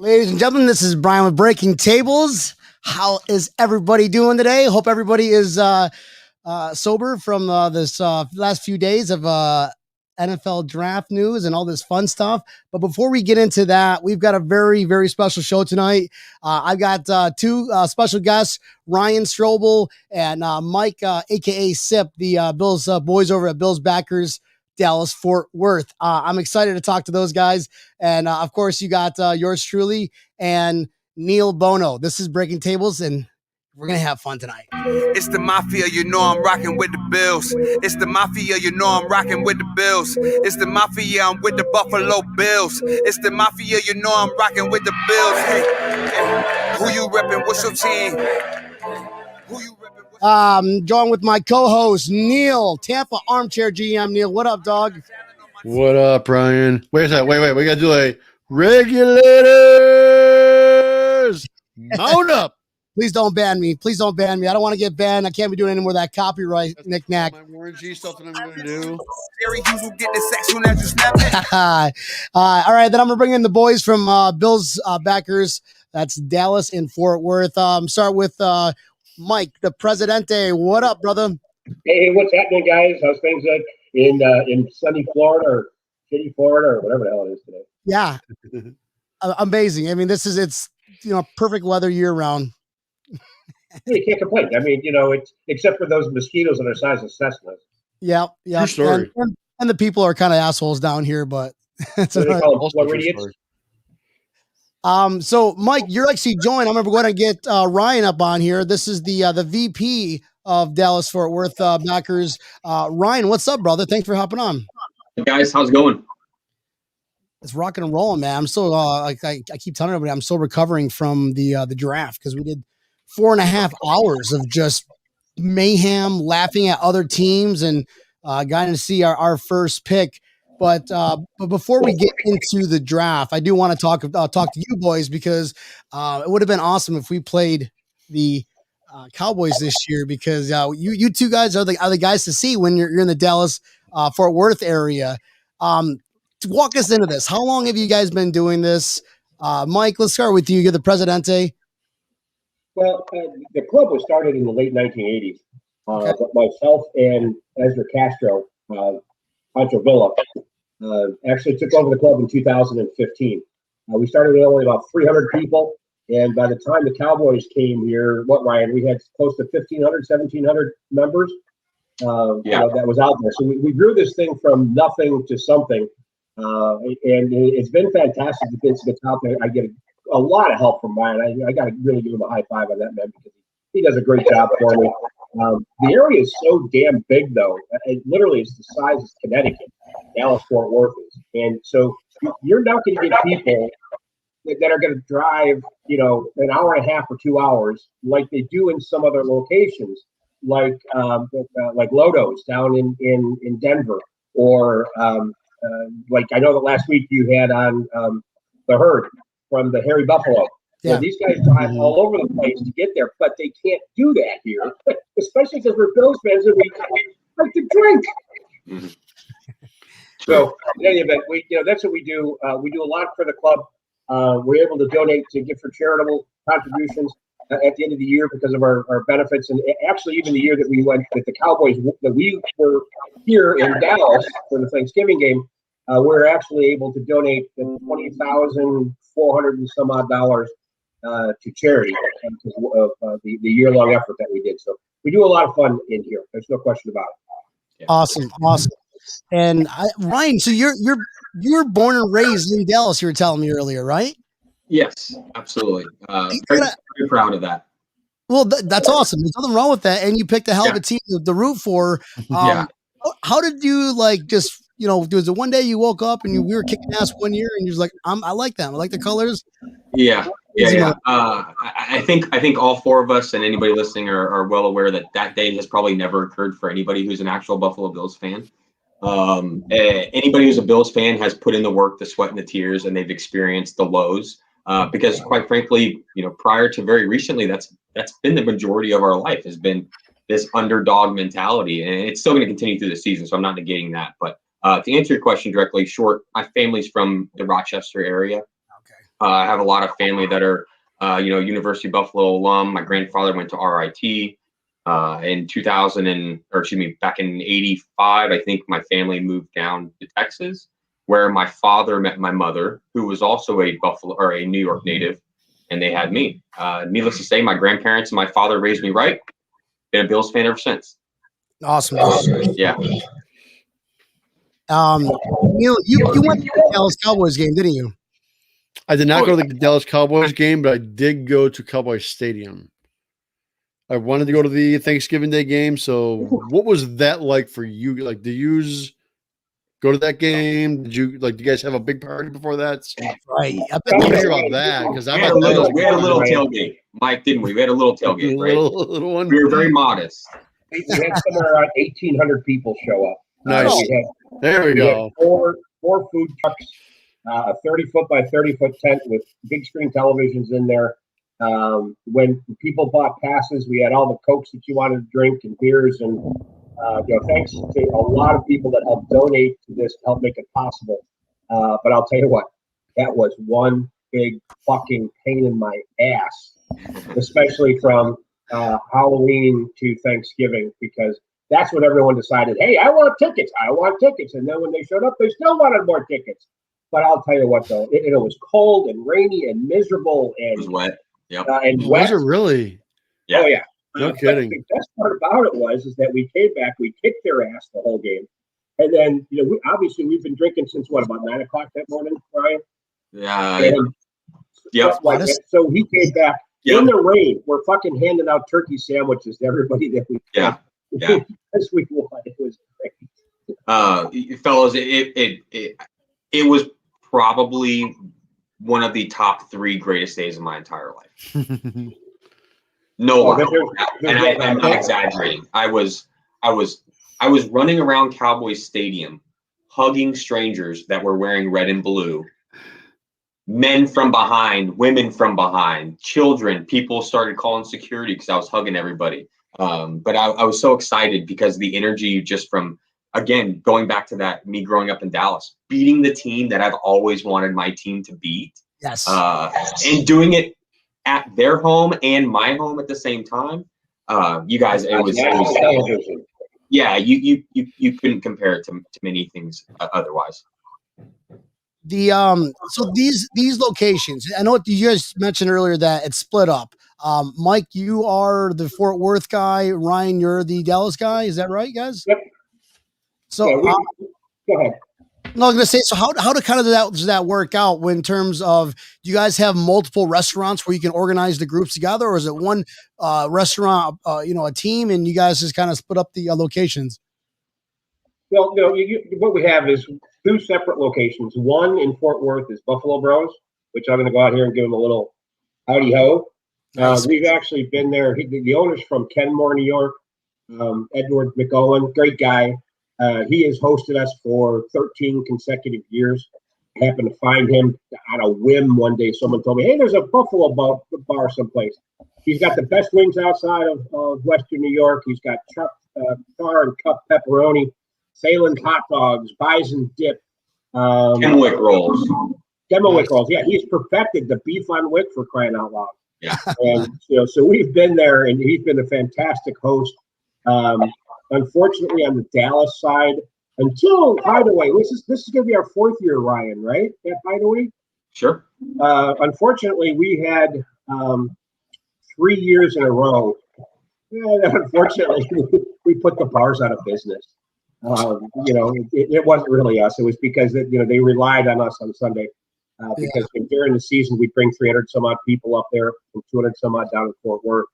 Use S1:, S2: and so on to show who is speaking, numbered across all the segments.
S1: Ladies and gentlemen, this is Brian with Breaking Tables. How is everybody doing today? Hope everybody is sober from this last few days of NFL draft news and all this fun stuff. But before we get into that, we've got a very, very special show tonight. I've got two special guests, Ryan Strobel and Mike, a.k.a. Sip, the Bills boys over at Bills Backers, Dallas Fort Worth. I'm excited to talk to those guys. And of course, you got yours truly and Neil Bono. This is Breaking Tables, and we're going to have fun tonight.
S2: It's the mafia, you know I'm rocking with the Bills. It's the mafia, you know I'm rocking with the Bills. It's the mafia, I'm with the Buffalo Bills. It's the mafia, you know I'm rocking with the Bills. Hey, who you reppin'? What's your team? Who you reppin'?
S1: Joined with my co-host, Neil, Tampa Armchair GM. Neil, what up, dog?
S3: What up, Brian? Wait a second. Wait. We got to do a regulators. Mount up.
S1: Please don't ban me. Please don't ban me. I don't want to get banned. I can't be doing any more of that copyright knick-knack.
S3: My warranty stuff that I'm going to do.
S2: Get the sex soon as you snap it.
S1: All right, then I'm going to bring in the boys from Bills Backers. That's Dallas and Fort Worth. Start with Mike, the Presidente. What up, brother?
S4: Hey, what's happening, guys? How's things in sunny Florida or shitty Florida or whatever the hell it is today?
S1: Yeah, amazing. I mean, it's perfect weather year round.
S4: You can't complain. I mean, it's except for those mosquitoes that are the size of Cessnas.
S1: Yeah.
S3: True story.
S1: And the people are kind of assholes down here, but it's
S4: So they call them what idiots?
S1: So Mike, you're actually joined. I'm going to get Ryan up on here. This is the VP of Dallas Fort Worth Backers. Ryan, what's up, brother? Thanks for hopping on.
S5: Hey guys, how's it going?
S1: It's rocking and rolling, man. I'm still I keep telling everybody I'm still recovering from the draft because we did 4.5 hours of just mayhem, laughing at other teams, and getting to see our first pick. But before we get into the draft, I do want to talk to you boys because it would have been awesome if we played the Cowboys this year because you two guys are the guys to see when you're in the Dallas Fort Worth area. To walk us into this, how long have you guys been doing this? Mike, let's start with you. You're the Presidente.
S4: Well, the club was started in the late 1980s.
S1: Okay.
S4: But myself and Ezra Castro, Pancho Villa, actually took over the club in 2015. We started with only about 300 people. And by the time the Cowboys came here, Ryan, we had close to 1,500, 1,700 members. That was out there. So we grew this thing from nothing to something. And it's been fantastic to get to the top. I get a lot of help from Ryan. I got to really give him a high five on that, man, because he does a great job for me. The area is so damn big, though. It literally is the size of Connecticut, Dallas Fort Worth is. And so you're not going to get people that are going to drive, an hour and a half or 2 hours like they do in some other locations, like Lodo's down in Denver, or like I know that last week you had on the Herd from the Hairy Buffalo.
S1: Yeah.
S4: These guys drive all over the place to get there, but they can't do that here, especially because we're Bills fans and we like to drink.
S5: Mm-hmm.
S4: So in any event, that's what we do. We do a lot for the club. We're able to donate to give for charitable contributions at the end of the year because of our benefits. And actually, even the year that we went with the Cowboys, that we were here in Dallas for the Thanksgiving game, we're actually able to donate $20,400 and some odd dollars to charity because of the year-long effort that we did. So we do a lot of fun in here. There's no question about it.
S1: Awesome. And Ryan, so you're born and raised in Dallas. You were telling me earlier, right?
S5: Yes, absolutely. Very proud of that.
S1: Well, that's awesome. There's nothing wrong with that. And you picked a hell of a team to root for. How did you was it one day you woke up and we were kicking ass one year and you was like, I like them. I like the colors.
S5: Yeah. I think all four of us and anybody listening are well aware that day has probably never occurred for anybody who's an actual Buffalo Bills fan. Anybody who's a Bills fan has put in the work, the sweat and the tears, and they've experienced the lows. Because quite frankly, prior to very recently, that's been the majority of our life has been this underdog mentality, and it's still going to continue through the season. So I'm not negating that. But to answer your question directly, short, my family's from the Rochester area. I have a lot of family that are, University of Buffalo alum. My grandfather went to RIT. In 2000 back in 85, I think my family moved down to Texas, where my father met my mother, who was also a New York native, and they had me. Needless to say, my grandparents and my father raised me right. Been a Bills fan ever since.
S1: Awesome.
S5: Yeah.
S1: You went to the Dallas Cowboys game, didn't you?
S3: I did not go to the Dallas Cowboys game, but I did go to Cowboys Stadium. I wanted to go to the Thanksgiving Day game. So what was that like for you? Like, did you go to that game? Do you guys have a big party before that?
S1: Right. I
S3: I want to hear about that because
S5: we had a little tailgate, Mike, didn't we? We had a little tailgate, right?
S3: Little one.
S5: We were very modest.
S4: We had somewhere around 1,800 people show up.
S3: Nice. There we go.
S4: Had four food trucks, a 30-foot by 30-foot tent with big screen televisions in there. When people bought passes, we had all the Cokes that you wanted to drink and beers. And thanks to a lot of people that helped donate to this to help make it possible. But I'll tell you what, that was one big fucking pain in my ass, especially from Halloween to Thanksgiving, because that's when everyone decided, hey, I want tickets. And then when they showed up, they still wanted more tickets. But I'll tell you what, though, it was cold and rainy and miserable. And
S5: it was wet. Yep.
S4: And wet.
S3: Was it really?
S4: Yeah. Oh, yeah.
S3: No kidding.
S4: The best part about it was that we came back, we kicked their ass the whole game. And then, we've been drinking since about 9 o'clock that morning, Ryan?
S5: Yeah.
S4: Yep. So he came back in the rain. We're fucking handing out turkey sandwiches to everybody that we because we won. It was great.
S5: Fellas, it was probably one of the top 3 greatest days of my entire life. No lie. And I'm not exaggerating. I was running around Cowboys Stadium, hugging strangers that were wearing red and blue. Men from behind, women from behind, children. People started calling security because I was hugging everybody. But I was so excited because the energy just from, again, going back to that, me growing up in Dallas, beating the team that I've always wanted my team to beat.
S1: Yes.
S5: And doing it at their home and my home at the same time. You guys, it was yeah, you couldn't compare it to many things otherwise.
S1: So these locations, I know you guys mentioned earlier that it's split up. Mike, you are the Fort Worth guy. Ryan, you're the Dallas guy. Is that right, guys?
S4: Yep.
S1: So
S4: go ahead.
S1: No, I was gonna say. So how does that work out in terms of, do you guys have multiple restaurants where you can organize the groups together, or is it one restaurant, a team, and you guys just kind of split up the locations?
S4: Well, what we have is 2 separate locations. One in Fort Worth is Buffalo Bros, which I'm going to go out here and give them a little howdy ho. We've actually been there. The owner's from Kenmore, New York. Edward McOwen, great guy. He has hosted us for 13 consecutive years. I happened to find him on a whim one day. Someone told me, hey, there's a Buffalo bar someplace. He's got the best wings outside of Western New York. He's got char and cup pepperoni, Salen's hot dogs, bison dip.
S5: Kenwick rolls.
S4: Yeah, he's perfected the beef on wick, for crying out loud.
S5: Yeah.
S4: And so we've been there, and he's been a fantastic host. Unfortunately, on the Dallas side, until Hideaway, this is going to be our 4th year, Ryan, right? At Hideaway?
S5: Sure.
S4: Unfortunately, we had 3 years in a row. Unfortunately, we put the bars out of business. It wasn't really us. It was because they relied on us on Sunday. Because during the season, we'd bring 300 some odd people up there and 200 some odd down in Fort Worth.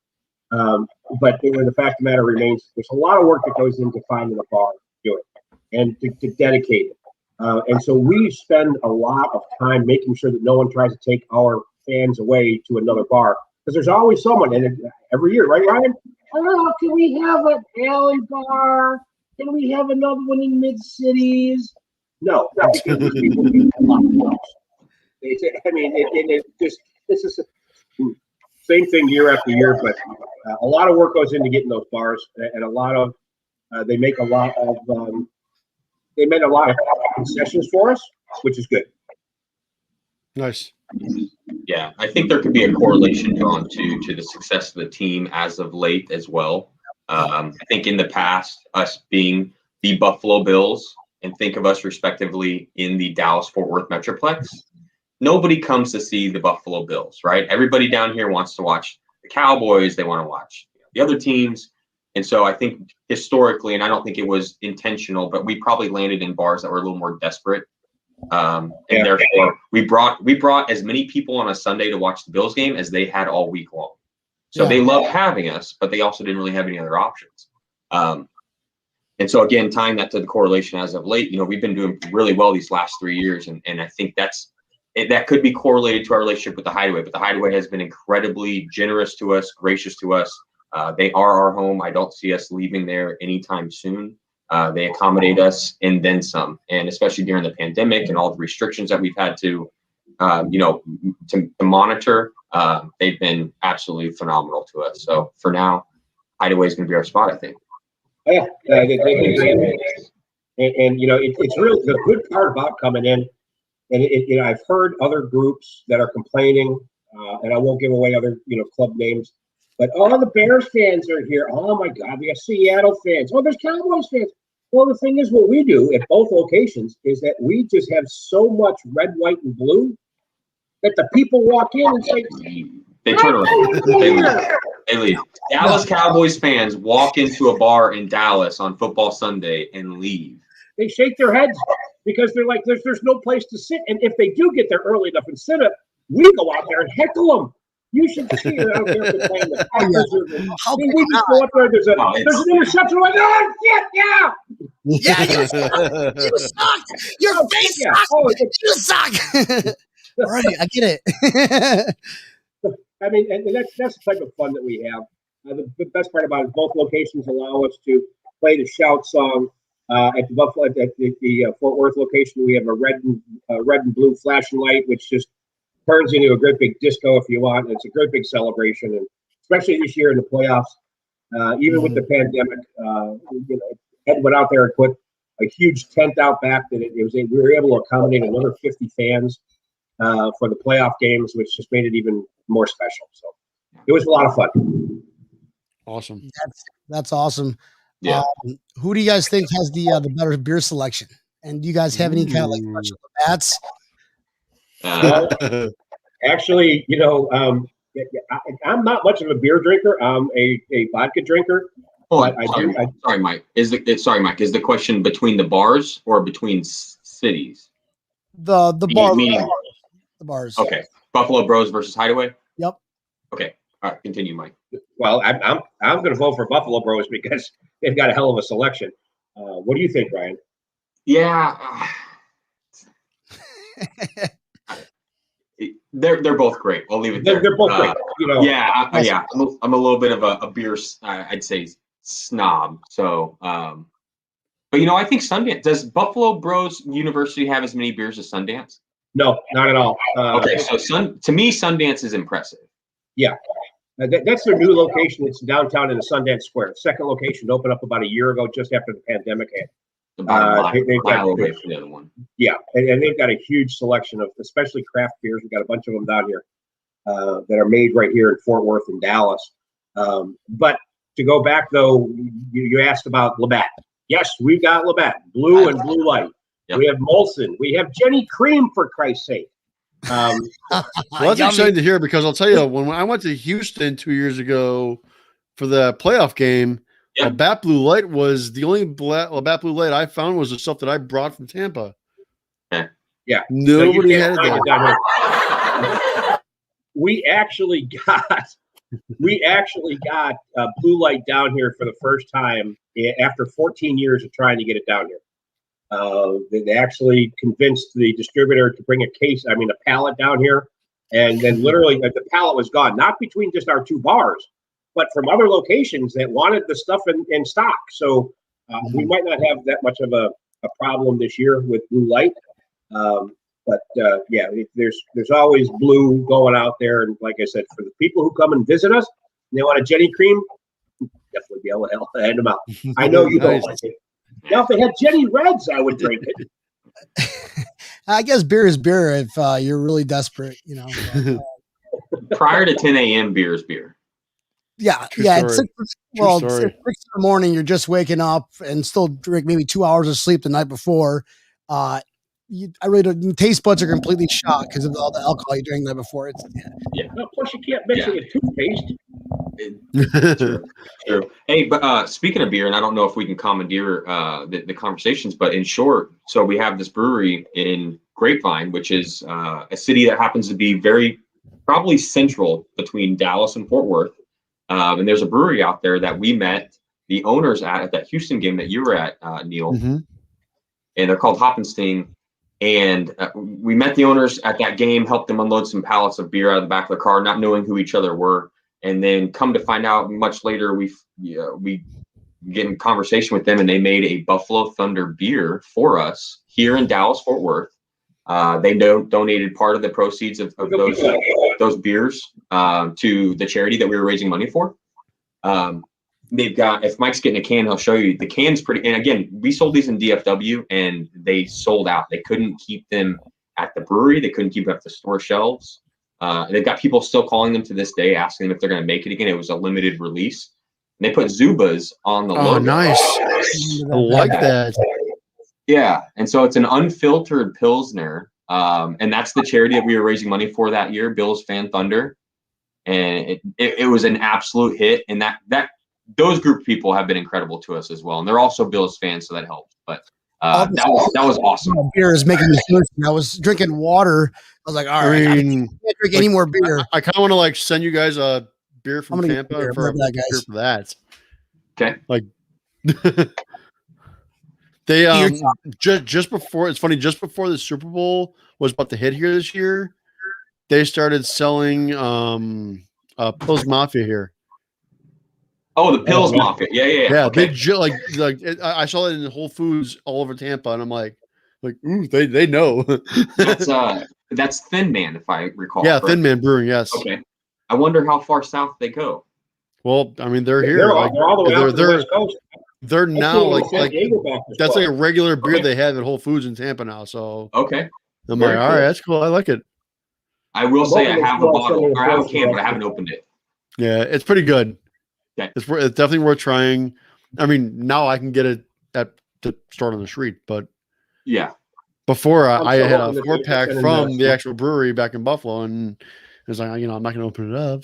S4: But the fact of the matter remains, there's a lot of work that goes into finding a bar to do it and to dedicate it. And so we spend a lot of time making sure that no one tries to take our fans away to another bar, because there's always someone, and every year, right, Ryan? Oh, can we have an alley bar? Can we have another one in Mid-Cities? No, because these people need a lot of bars. This is same thing year after year, but a lot of work goes into getting those bars, and a lot of they made a lot of concessions for us, which is good.
S3: Nice.
S5: Yeah, I think there could be a correlation drawn to the success of the team as of late as well. I think in the past, us being the Buffalo Bills, and think of us respectively in the Dallas-Fort Worth Metroplex, nobody comes to see the Buffalo Bills, right? Everybody down here wants to watch the Cowboys. They want to watch the other teams. And so I think historically, and I don't think it was intentional, but we probably landed in bars that were a little more desperate. And therefore we brought as many people on a Sunday to watch the Bills game as they had all week long. So they loved having us, but they also didn't really have any other options. And so again, tying that to the correlation as of late, we've been doing really well these last 3 years. And I think that could be correlated to our relationship with the Hideaway, but the Hideaway has been incredibly generous to us, gracious to us. They are our home. I don't see us leaving there anytime soon. They accommodate us and then some, and especially during the pandemic and all the restrictions that we've had to monitor, they've been absolutely phenomenal to us. So for now, Hideaway is going to be our spot, I think.
S4: Yeah, and it's really the good part about coming in. And I've heard other groups that are complaining, and I won't give away other club names, but all the Bears fans are here. Oh my God, we have Seattle fans. Oh, there's Cowboys fans. Well, the thing is, what we do at both locations is that we just have so much red, white, and blue that the people walk in and say,
S5: they turn around. They leave. Dallas Cowboys fans walk into a bar in Dallas on football Sunday and leave.
S4: They shake their heads because they're like, there's no place to sit. And if they do get there early enough and sit up, we go out there and heckle them. You should see it out there playing the Packers. We just go up there. There's an interception. We're like, oh shit, yeah.
S1: Yeah, you suck. Your face sucks.
S4: Oh,
S1: you suck. All right, I get it.
S4: I mean, and that's the type of fun that we have. The best part about it, both locations allow us to play the shout song. At the Buffalo, at the Fort Worth location, we have a red and blue flashing light, which just turns into a great big disco if you want. It's a great big celebration, and especially this year in the playoffs, even with the pandemic, Ed went out there and put a huge tent out back that we were able to accommodate another 50 fans for the playoff games, which just made it even more special. So it was a lot of fun.
S3: Awesome.
S1: That's awesome.
S5: Yeah.
S1: Who do you guys think has the better beer selection? And do you guys have any kind of special bats?
S4: Actually, I'm not much of a beer drinker. I'm a vodka drinker.
S5: Sorry, Mike. Is the question between the bars or between cities?
S1: The bars.
S5: Okay. Buffalo Bros versus Hideaway.
S1: Yep.
S5: Okay. All right. Continue, Mike.
S4: Well, I'm going to vote for Buffalo Bros because they've got a hell of a selection. What do you think, Ryan?
S5: Yeah. They're both great. I'll leave it there.
S4: They're both great.
S5: Yeah. I'm a little bit of a beer, I'd say, snob. So, but I think Sundance. Does Buffalo Bros University have as many beers as Sundance?
S4: No, not at all.
S5: Okay, so to me, Sundance is impressive.
S4: Yeah. That's their new location. It's downtown in the Sundance Square. Second location opened up about a year ago, just after the pandemic hit.
S5: About a mile away from the other one.
S4: Yeah, and they've got a huge selection of, especially craft beers. We've got a bunch of them down here that are made right here in Fort Worth and Dallas. But to go back, though, you asked about Labatt. Yes, we've got Labatt, blue and blue light. Yep. We have Molson. We have Jenny Cream, for Christ's sake.
S3: Well, that's exciting to hear because I'll tell you, when I went to Houston 2 years ago for the playoff game, Labatt Blue Light was the only Labatt Blue Light I found was the stuff that I brought from Tampa.
S4: Yeah.
S3: Nobody had it there.
S4: We actually got Blue Light down here for the first time after 14 years of trying to get it down here. They actually convinced the distributor to bring a pallet down here, and then literally the pallet was gone, not between just our two bars, but from other locations that wanted the stuff in stock. So we might not have that much of a problem this year with Blue Light. But there's always blue going out there. And like I said, for the people who come and visit us, and they want a Jenny Cream, definitely be able to hand them out. I know you don't like it. Now, if they had Jenny Reds, I would drink it.
S1: I guess beer is beer if you're really desperate,
S5: prior to 10 a.m., beer is beer.
S1: Yeah,
S3: True
S1: yeah.
S3: story.
S1: It's well, it's
S3: story.
S1: 6 in the morning. You're just waking up and still drink maybe 2 hours of sleep the night before. I really don't. Your taste buds are completely shot because of all the alcohol you drank the night before. It's
S4: Well, plus, you can't mix it with toothpaste.
S5: True. Hey, but speaking of beer, and I don't know if we can commandeer the conversations, but in short, so we have this brewery in Grapevine, which is a city that happens to be very probably central between Dallas and Fort Worth. And there's a brewery out there that we met the owners at that Houston game that you were at, Neil.
S3: Mhm.
S5: And they're called Hoppenstein. And we met the owners at that game, helped them unload some pallets of beer out of the back of the car, not knowing who each other were. And then come to find out much later, we get in conversation with them, and they made a Buffalo Thunder beer for us here in Dallas, Fort Worth. They donated part of the proceeds of those beers to the charity that we were raising money for. They've got, if Mike's getting a can, he'll show you the can's pretty. And again, we sold these in DFW and they sold out. They couldn't keep them at the brewery. They couldn't keep them at the store shelves. They've got people still calling them to this day, asking them if they're going to make it again. It was a limited release. And they put Zubas on the logo.
S3: Oh, nice. I like that.
S5: Yeah. And so it's an unfiltered Pilsner. And that's the charity that we were raising money for that year, Bills Fan Thunder. And it was an absolute hit. And those group of people have been incredible to us as well. And they're also Bills fans, so that helps. But that was awesome.
S1: Beer is making me thirsty. I was drinking water. I was like, all right, I can't drink any more beer.
S3: I kind of want to like send you guys a beer from Tampa
S1: beer
S3: for
S1: that.
S5: Okay.
S3: Like they just before, it's funny, just before the Super Bowl was about to hit here this year, they started selling Pils Mafia here.
S5: Oh, the Pils Mafia. Yeah.
S3: Okay. I saw it in Whole Foods all over Tampa, and I'm like, ooh, they know.
S5: That's Thin Man, if I recall.
S3: Yeah, correctly. Thin Man Brewing, yes.
S5: Okay. I wonder how far south they go.
S3: Well, I mean, they're here.
S4: They're all the way out to the West Coast.
S3: They're now like that's like a regular beer they have at Whole Foods in Tampa now. So
S5: okay,
S3: I'm like, all right, that's cool. I like it.
S5: I will say I have a bottle or I have a can, but I haven't opened it.
S3: Yeah, it's pretty good.
S5: Okay.
S3: It's definitely worth trying. I mean, now I can get it to start on the street, but
S5: yeah,
S3: before I had a 4-pack from the actual brewery back in Buffalo, and it's like, I'm not going to open it up.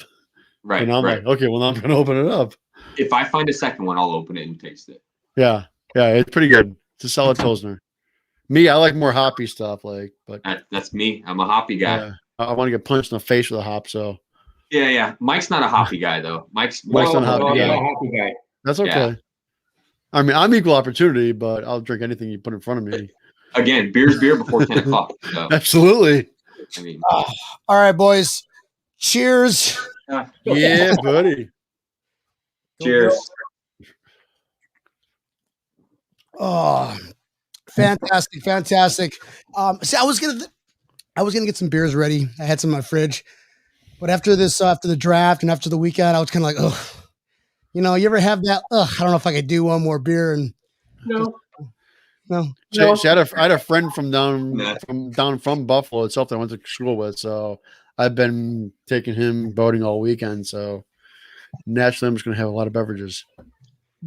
S5: Right.
S3: And I'm like, okay, well, I'm going to open it up.
S5: If I find a second one, I'll open it and taste it.
S3: Yeah, it's pretty good. It's a solid Pilsner. Me, I like more hoppy stuff, but
S5: that's me. I'm a hoppy guy.
S3: Yeah, I want to get punched in the face with a hop, so.
S5: Yeah. Mike's not a hoppy guy though. Mike's
S3: not a hoppy
S4: guy.
S3: That's okay.
S5: Yeah.
S3: I mean, I'm equal opportunity, but I'll drink anything you put in front of me.
S5: Again, beer's beer before 10 o'clock. So.
S3: Absolutely.
S5: I mean,
S1: all right, boys. Cheers.
S3: Yeah, buddy.
S5: Cheers.
S1: Oh, fantastic. See, I was gonna get some beers ready. I had some in my fridge. But after the draft and after the weekend, I was kind of like, oh, you ever have that? I don't know if I could do one more beer. And
S4: no.
S3: See, I had a friend from down from Buffalo itself that I went to school with, so I've been taking him boating all weekend. So naturally, I'm just going to have a lot of beverages.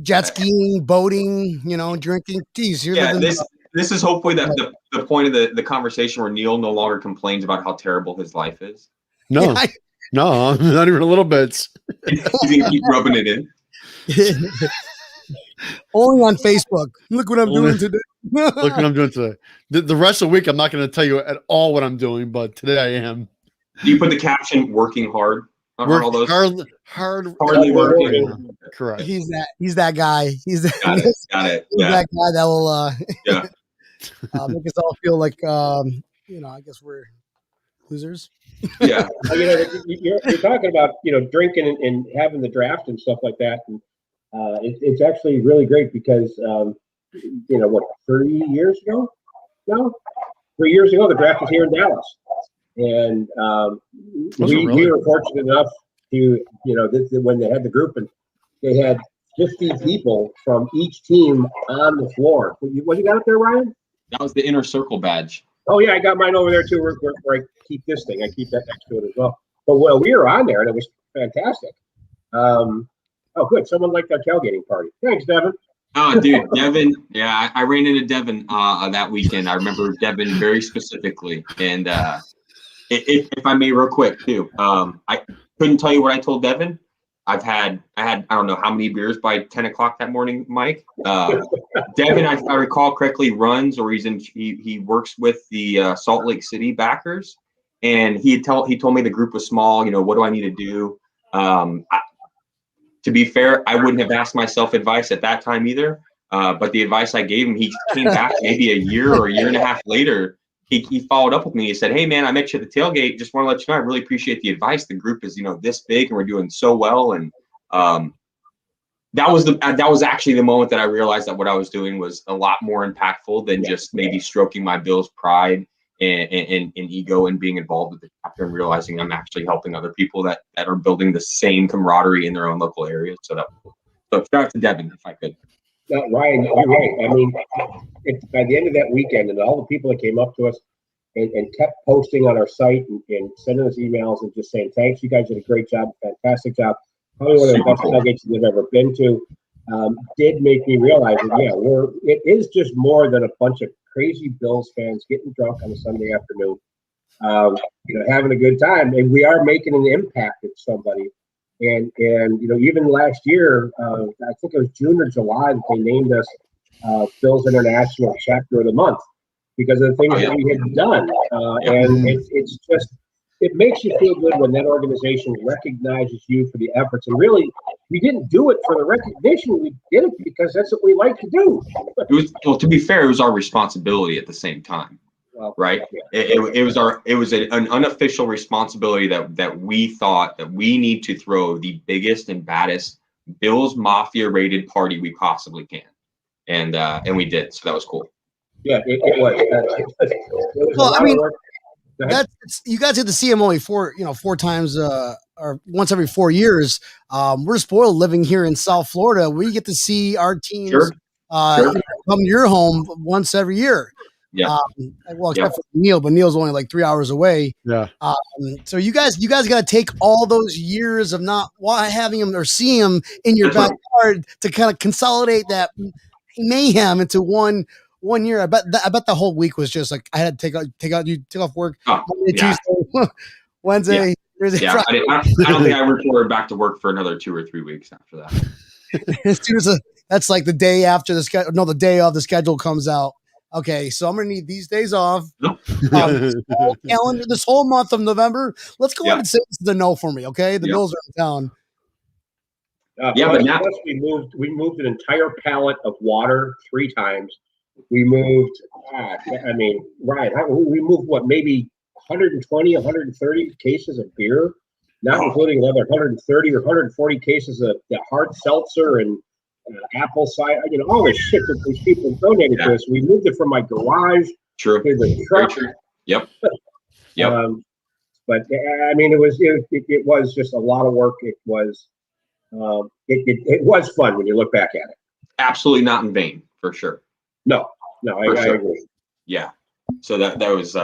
S1: Jet skiing, boating, drinking. Geez,
S5: this is hopefully the point of the conversation where Neil no longer complains about how terrible his life is.
S3: No, no, not even a little bit.
S5: He's gonna keep rubbing it in.
S1: Only on Facebook. Look what I'm doing today.
S3: Look what I'm doing today. The rest of the week, I'm not going to tell you at all what I'm doing, but today I am.
S5: Do you put the caption "working hard" on all those?
S3: Hardly working. Correct.
S1: He's that guy.
S5: Got it.
S1: He's that guy that will make us all feel like I guess we're losers.
S5: Yeah.
S4: You're talking about drinking and having the draft and stuff like that, and it's actually really great because 3 years ago? No, 3 years ago the draft was here in Dallas, and we were fortunate enough to when they had the group and they had 50 people from each team on the floor. What you got up there, Ryan?
S5: That was the inner circle badge.
S4: Oh yeah, I got mine over there too. Where I keep this thing, I keep that next to it as well. But well, we were on there and it was fantastic. Oh, good. Someone liked our tailgating party. Thanks, Devin.
S5: Oh, dude, Devin. Yeah, I ran into Devin that weekend. I remember Devin very specifically. And if I may, real quick too, I couldn't tell you what I told Devin. I had I don't know how many beers by 10 o'clock that morning, Mike. Devin, if I recall correctly, runs or he works with the Salt Lake City backers, and he told me the group was small. What do I need to do? To be fair, I wouldn't have asked myself advice at that time either. But the advice I gave him, he came back maybe a year or a year and a half later. He followed up with me. He said, "Hey man, I met you at the tailgate. Just want to let you know I really appreciate the advice. The group is this big and we're doing so well." And that was actually the moment that I realized that what I was doing was a lot more impactful than just maybe stroking my Bills pride and ego and being involved with the chapter and realizing I'm actually helping other people that are building the same camaraderie in their own local areas. So shout out to Devin if I could.
S4: Ryan, you're right. I mean, by the end of that weekend, and all the people that came up to us and kept posting on our site and sending us emails and just saying, "Thanks, you guys did a great job, fantastic job, probably one of the best tailgates we've ever been to," did make me realize that it is just more than a bunch of crazy Bills fans getting drunk on a Sunday afternoon, having a good time, and we are making an impact with somebody. And even last year, I think it was June or July that they named us Bills International Chapter of the Month because of the things that we had done. And it's just, it makes you feel good when that organization recognizes you for the efforts. And really, we didn't do it for the recognition. We did it because that's what we like to do.
S5: To be fair, it was our responsibility at the same time. Right. It was an unofficial responsibility that we thought that we need to throw the biggest and baddest Bills Mafia rated party we possibly can. And we did. So that was cool.
S4: Yeah, it was. It was
S1: Well,
S4: a lot of work.
S1: You guys get to see him only four times or once every 4 years. We're spoiled living here in South Florida. We get to see our teams come to your home once every year.
S5: Yeah.
S1: Except for Neil, but Neil's only like 3 hours away.
S3: Yeah.
S1: So you guys got to take all those years of not having him or seeing him in your backyard to kind of consolidate that mayhem into one year. I bet the whole week was just like I had to take off work Monday, Tuesday, Wednesday, Thursday, Friday.
S5: I don't think I reported back to work for another 2 or 3 weeks after that.
S1: That's like the day after the day of the schedule comes out. Okay, so I'm gonna need these days off. This whole month of November. Let's go ahead and say this is a no for me. Okay, the Bills are in town.
S5: But now
S4: we moved an entire pallet of water 3 times. We moved. We moved maybe 120, 130 cases of beer, not including another 130 or 140 cases of the hard seltzer and apple cider, all the shit that these people donated to us. We moved it from my garage to the truck.
S5: Yep.
S4: But I mean, it was just a lot of work. It was fun when you look back at it.
S5: Absolutely not in vain, for sure.
S4: No, I agree.
S5: Yeah. So that was,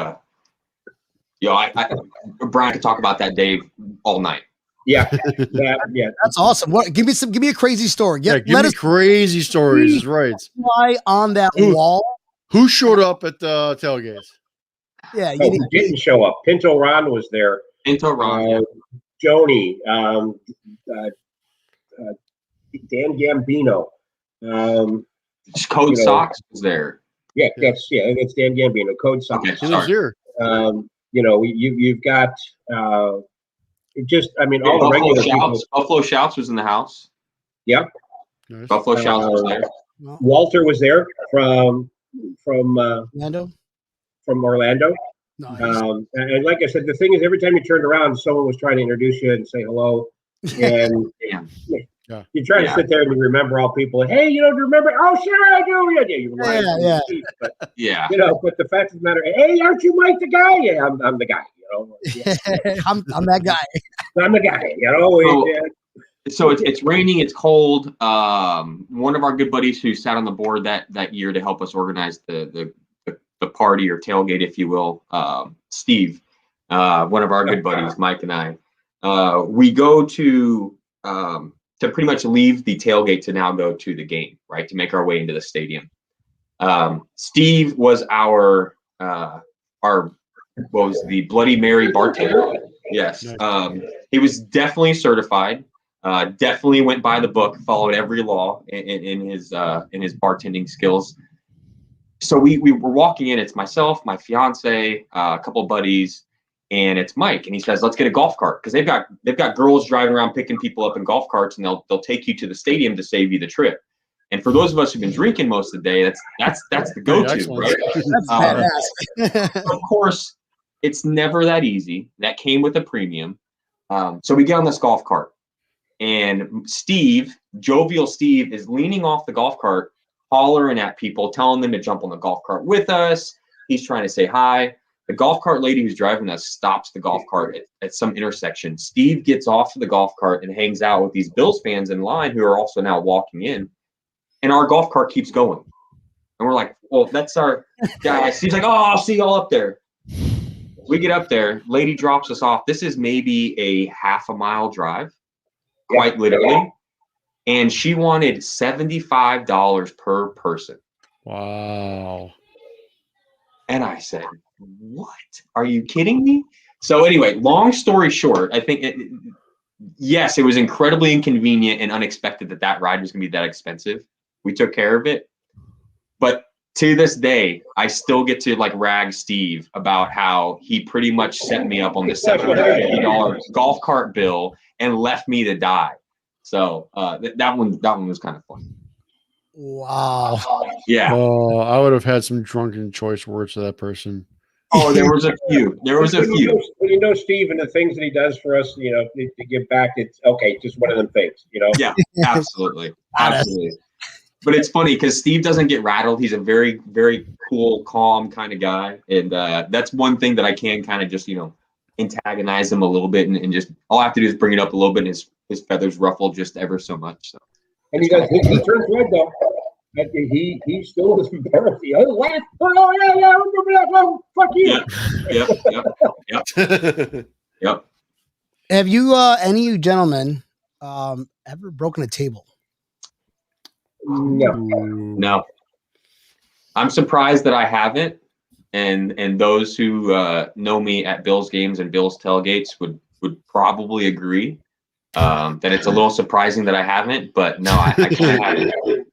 S5: Brian could talk about that, Dave, all night.
S4: Yeah.
S1: That's awesome. What? Give me a crazy story.
S3: Give me crazy stories. Right.
S1: Fly on that wall.
S3: Who showed up at the tailgates?
S1: Yeah,
S4: who didn't show up? Pinto Ron was there.
S5: Pinto Ron,
S4: Joni, Dan Gambino.
S5: Code Sox was there.
S4: Yeah, it's Dan Gambino. Code Sox.
S5: Okay,
S3: he was here.
S4: You've got all the regular people.
S5: Buffalo Shouts was in the house.
S4: Yep.
S3: Nice.
S5: Buffalo Shouts was there.
S4: Walter was there from
S1: Orlando.
S4: From Orlando.
S1: Nice.
S4: And like I said, the thing is, every time you turned around, someone was trying to introduce you and say hello. And you try to sit there and you remember all people. Hey, do you remember? Oh, sure, I do. Yeah. But the fact of the matter, hey, aren't you Mike the guy? Yeah, I'm the guy.
S1: I'm that guy.
S4: I'm the guy.
S5: So it's raining. It's cold. One of our good buddies who sat on the board that year to help us organize the party or tailgate, if you will, Steve, one of our good buddies, Mike and I. We go to pretty much leave the tailgate to now go to the game, right? To make our way into the stadium. Steve was our what was the Bloody Mary bartender? Yes. He was definitely certified. Definitely went by the book, followed every law in his bartending skills. So we were walking in. It's myself, my fiance, a couple buddies, and it's Mike. And he says, "Let's get a golf cart," because they've got girls driving around picking people up in golf carts, and they'll take you to the stadium to save you the trip. And for those of us who've been drinking most of the day, that's the go-to, right?
S1: That's
S5: Of course, it's never that easy. That came with a premium. So we get on this golf cart, and Steve, jovial Steve, is leaning off the golf cart, hollering at people, telling them to jump on the golf cart with us. He's trying to say hi. The golf cart lady who's driving us stops the golf cart at some intersection. Steve gets off of the golf cart and hangs out with these Bills fans in line who are also now walking in. And our golf cart keeps going. And we're like, well, that's our guy. Steve's like, oh, I'll see y'all up there. We get up there. Lady drops us off. This is maybe a half a mile drive, quite literally. And she wanted $75 per person.
S3: Wow.
S5: And I said, what? Are you kidding me? So anyway, long story short, I think, yes, it was incredibly inconvenient and unexpected that ride was going to be that expensive. We took care of it. But to this day, I still get to rag Steve about how he pretty much set me up on the $750 golf cart bill and left me to die. So that one was kind of fun.
S1: wow.
S5: Yeah.
S3: Oh, I would have had some drunken choice words to that person.
S5: Oh, there was a few.
S4: You know, Steve, and the things that he does for us, to give back, it's okay. Just one of them things,
S5: Yeah, absolutely. Absolutely. But it's funny because Steve doesn't get rattled. He's a very, very cool, calm kind of guy. And that's one thing that I can kind of just, antagonize him a little bit. And just all I have to do is bring it up a little bit and his feathers ruffle just ever so much. So.
S4: And he turns red, though. He still is embarrassed. He laughed. Oh, yeah, remember that one? Fuck you.
S5: Yep.
S1: Have you, any of you gentlemen, ever broken a table?
S4: No.
S5: I'm surprised that I haven't, and those who know me at Bills games and Bills tailgates would probably agree that it's a little surprising that I haven't. But no, I kind of haven't.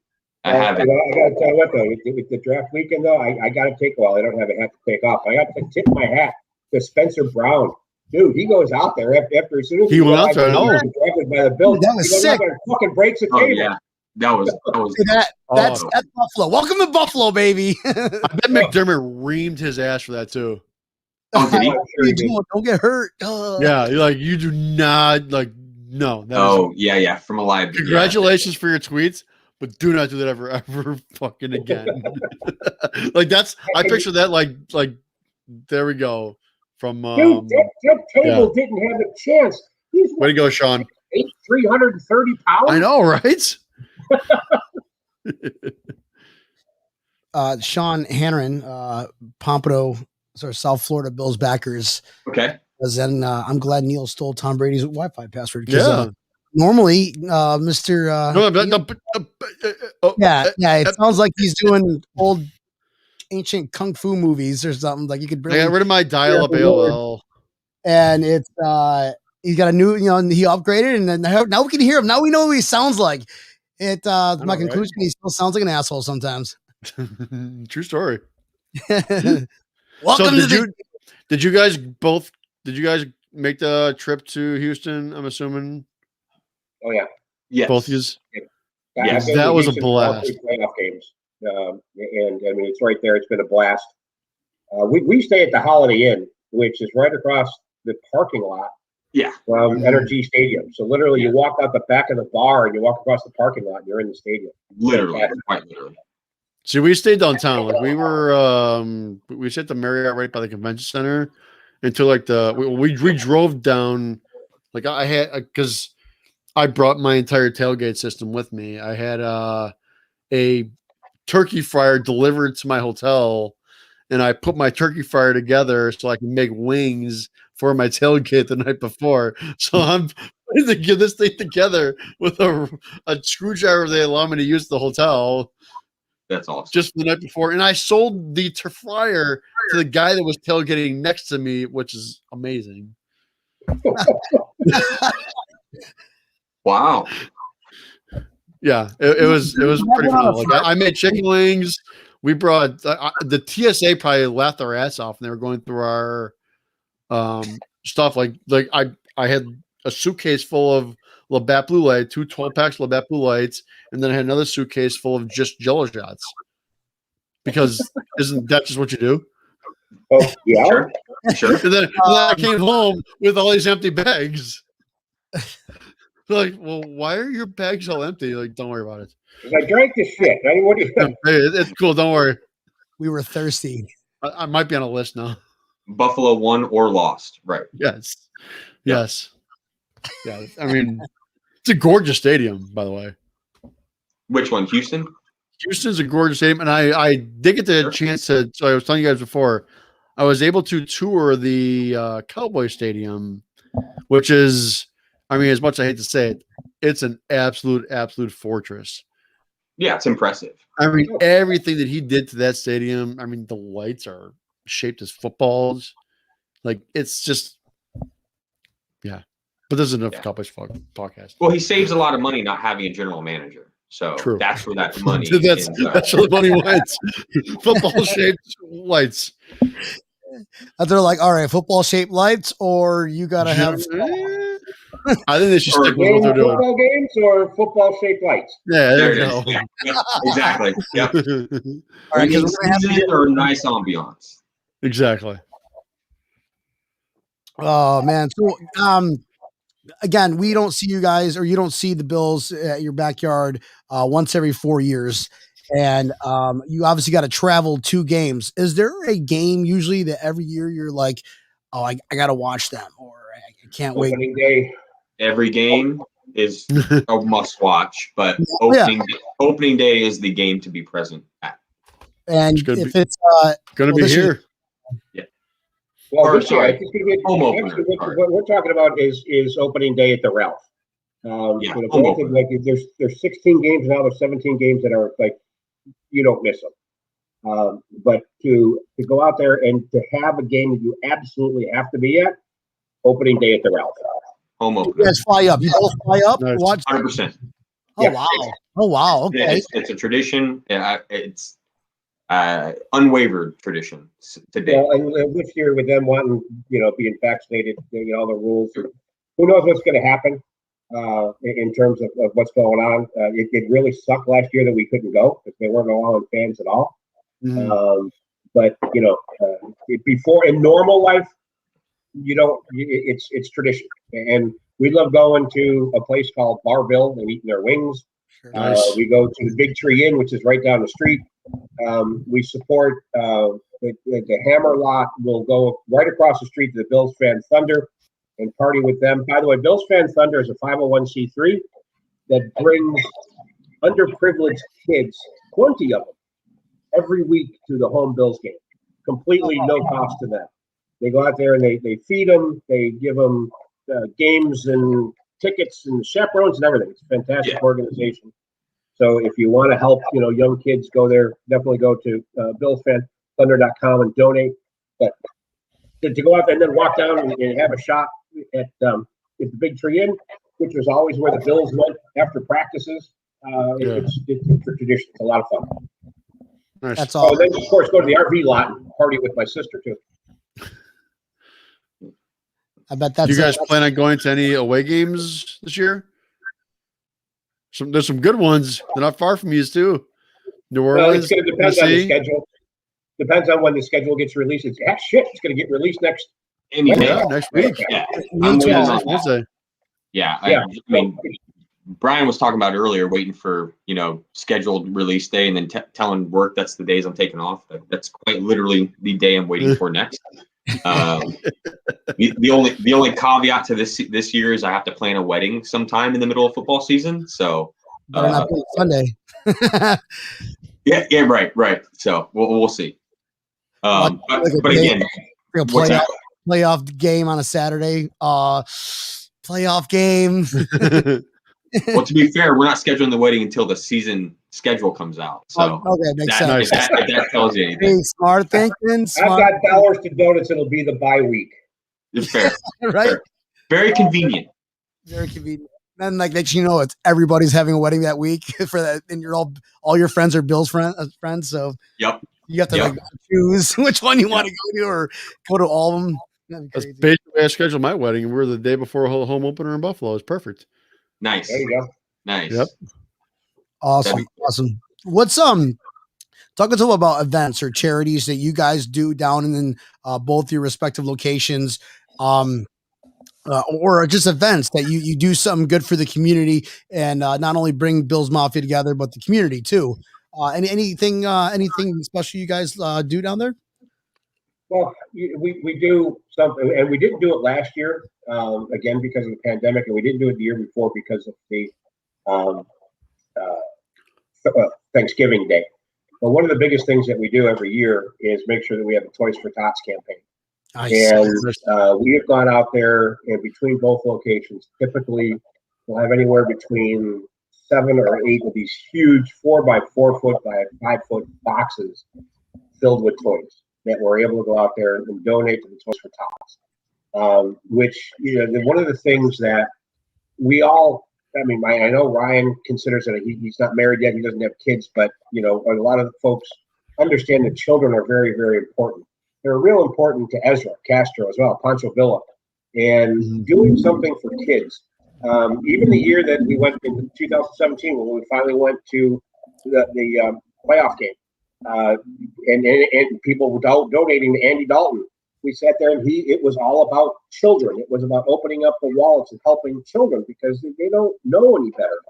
S5: I haven't.
S4: I got to tell you what, though, with the draft weekend, though, I got to take. Well, I don't have a hat to take off. I got to tip my hat to Spencer Brown. Dude, he goes out there after as soon as
S3: he went out there.
S4: Drafted by the Bills.
S1: That was sick.
S4: Fucking breaks the table.
S5: Yeah. That was
S1: That's Buffalo. Welcome to Buffalo, baby.
S3: I bet McDermott reamed his ass for that too.
S5: Oh, did he?
S1: What are you doing? Don't get hurt.
S3: Yeah, you're you do not no.
S5: Yeah. From a live.
S3: Congratulations for your tweets, but do not do that ever fucking again. I picture that there we go. From
S4: dude, that table didn't have a chance.
S3: Way to go, Sean.
S4: 330 pounds.
S3: I know, right?
S1: Sean Hanneran, Pompano, sort of South Florida Bills backers.
S5: Okay.
S1: Then I'm glad Neil stole Tom Brady's Wi-Fi password.
S3: Yeah.
S1: Normally, Mr. It sounds like he's doing old ancient kung fu movies or something. Like you could
S3: I got rid of my dial-up AOL.
S1: And it's he's got a new, he upgraded, and then now we can hear him. Now we know what he sounds like. My conclusion, he still sounds like an asshole sometimes.
S3: True story.
S1: Welcome
S3: Did you guys make the trip to Houston? I'm assuming.
S4: Oh yeah.
S5: Yes.
S3: Both of you.
S4: Yeah,
S3: that was a blast.
S4: Playoff games, and I mean it's right there. It's been a blast. We stay at the Holiday Inn, which is right across the parking lot.
S5: Yeah.
S4: From Energy Stadium. So literally, you walk out the back of the bar and you walk across the parking lot, and you're in the stadium.
S5: Literally, quite literally.
S3: See, we stayed downtown. We were we stayed at the Marriott right by the convention center until we drove down. I had because I brought my entire tailgate system with me. I had a turkey fryer delivered to my hotel, and I put my turkey fryer together so I can make wings for my tailgate the night before. So I'm putting this thing together with a screwdriver they allow me to use at the hotel.
S5: That's awesome.
S3: Just the night before. And I sold the fryer to the guy that was tailgating next to me, which is amazing.
S5: Wow.
S3: Yeah, it was pretty fun. Like I made chicken wings. We brought the TSA probably laughed their ass off, and they were going through our stuff. Like I had a suitcase full of Labatt Blue Light, 2 12-packs of Labatt Blue Lights, and then I had another suitcase full of just Jello shots. Because isn't that just what you do?
S4: Oh, yeah.
S5: Sure.
S3: And then I came home with all these empty bags. Like, well, why are your bags all empty? Like, don't worry about it.
S4: I drank the shit. I mean, what do you
S3: Hey, it's cool. Don't worry.
S1: We were thirsty.
S3: I might be on a list now.
S5: Buffalo won or lost, right?
S3: Yes. Yes. Yeah. I mean, it's a gorgeous stadium, by the way.
S5: Which one? Houston?
S3: Houston's a gorgeous stadium. And I did get the chance to, so I was telling you guys before, I was able to tour the Cowboy Stadium, which is, I mean, as much as I hate to say it, it's an absolute fortress.
S5: Yeah, it's impressive.
S3: I mean, everything that he did to that stadium, I mean, the lights are shaped as footballs. Like, it's just, yeah. But this is enough Cowboys podcast.
S5: Well, he saves a lot of money not having a general manager. So
S3: True.
S5: That's where that money
S3: that's where the money went. Football-shaped lights.
S1: They're like, all right, football-shaped lights, or you got to have...
S3: I think they should stick with what they're doing.
S4: Football games or football-shaped lights?
S3: Yeah,
S5: there
S3: you
S5: it
S3: go.
S5: is. Yeah, exactly. Yep.
S1: All right,
S5: Or nice ambiance.
S3: Exactly.
S1: Oh man. So again, we don't see you guys, or you don't see the Bills at your backyard once every 4 years. And you obviously got to travel 2 games. Is there a game usually that every year you're like, oh, I got to watch them, or I can't wait?
S4: Opening day.
S5: Every game is a must watch, but opening day is the game to be present at.
S1: And
S3: it's
S1: it's
S3: going to be here.
S5: Yeah.
S4: Well,
S5: Or,
S4: this year,
S5: sorry,
S4: I think it's gonna be,
S5: home opener,
S4: actually,
S5: sorry.
S4: what we're talking about is opening day at the Ralph.
S5: Yeah,
S4: You know,
S5: home
S4: granted,
S5: opener.
S4: like there's 16 games now. There's 17 games that are like you don't miss them. But to go out there and to have a game that you absolutely have to be at, opening day at the Ralph.
S5: Home
S1: you
S5: opener.
S1: guys fly up. You both fly up.
S3: Nice.
S1: Watch.
S5: 100%.
S1: Oh
S4: Yeah.
S1: wow. Oh wow. Okay.
S5: It's a tradition. It's unwavered tradition today.
S4: Well, and this year with them wanting, being vaccinated, all the rules. Who knows what's going to happen in terms of what's going on? It really sucked last year that we couldn't go because they weren't allowing fans at all.
S3: Mhm.
S4: But before in normal life, it's tradition, and we love going to a place called Barville and eating their wings.
S3: Nice.
S4: We go to the Big Tree Inn, which is right down the street. We support the Hammer Lot. We'll go right across the street to the Bills Fan Thunder and party with them. By the way, Bills Fan Thunder is a 501c3 that brings underprivileged kids, 20 of them, every week to the home Bills game, completely no cost to them. They go out there and they feed them, they give them games and tickets and chaperones and everything. It's a fantastic organization. So if you want to help, young kids go there, definitely go to billsfanthunder.com and donate. But to go out there and then walk down and have a shot at the Big Tree Inn, which was always where the Bills went after practices. It's a tradition. It's a lot of fun.
S3: Nice.
S1: That's all.
S4: Oh, then of course go to the RV lot and party with my sister too.
S1: I bet that's.
S3: Do you guys plan on going to any away games this year? There's some good ones. They're not far from you too. New
S4: Well,
S3: Orleans.
S4: it's going to depend on the schedule. Depends on when the schedule gets released. It's It's going to get released next.
S5: Any day.
S3: Yeah, next week.
S5: Yeah.
S1: Me too.
S5: I'm waiting on that.
S3: Wednesday.
S5: Yeah.
S4: Yeah.
S5: I mean, Brian was talking about earlier, waiting for, scheduled release day and then telling work that's the days I'm taking off. That's quite literally the day I'm waiting for next. The only caveat to this year is I have to plan a wedding sometime in the middle of football season. So
S1: Better not be Sunday.
S5: right. So we'll see. But again,
S1: Real
S5: what's
S1: play
S5: that?
S1: playoff game on a Saturday. Playoff game.
S5: Well, to be fair, we're not scheduling the wedding until the season schedule comes out. So
S1: okay, makes sense.
S5: if that tells you anything.
S1: Hey, smart thinking.
S4: I've got dollars to donuts. It'll be the bye week.
S5: It's fair.
S1: Right?
S5: Fair. Very convenient.
S1: Very convenient. Then, like that, it's everybody's having a wedding that week for that, and you're all your friends are Bill's friends. So
S5: Yep.
S1: you have to like choose which one you want to go to, or go to all of them.
S3: That's basically I scheduled my wedding, and we're the day before a home opener in Buffalo. It's perfect.
S5: Nice.
S4: There you go.
S5: Nice.
S3: Yep.
S1: Awesome. What's talk to about events or charities that you guys do down in both your respective locations, or just events that you do something good for the community and not only bring Bill's Mafia together, but the community too. Anything special you guys do down there?
S4: Well, we do something, and we didn't do it last year, again, because of the pandemic, and we didn't do it the year before because of the Thanksgiving Day. But one of the biggest things that we do every year is make sure that we have a Toys for Tots campaign. And we have gone out there, and between both locations, typically we'll have anywhere between 7 or 8 of these huge 4 by 4 foot by 5 foot boxes filled with toys that we're able to go out there and donate to the Toys for Tots. Which, one of the things that we all, I know Ryan considers that he's not married yet, he doesn't have kids, but, a lot of folks understand that children are very, very important. They're real important to Ezra Castro as well, Pancho Villa, and doing something for kids. Even the year that we went in 2017, when we finally went to the playoff game, and people were donating to Andy Dalton. We sat there, and it was all about children. It was about opening up the wallets and helping children because they don't know any better.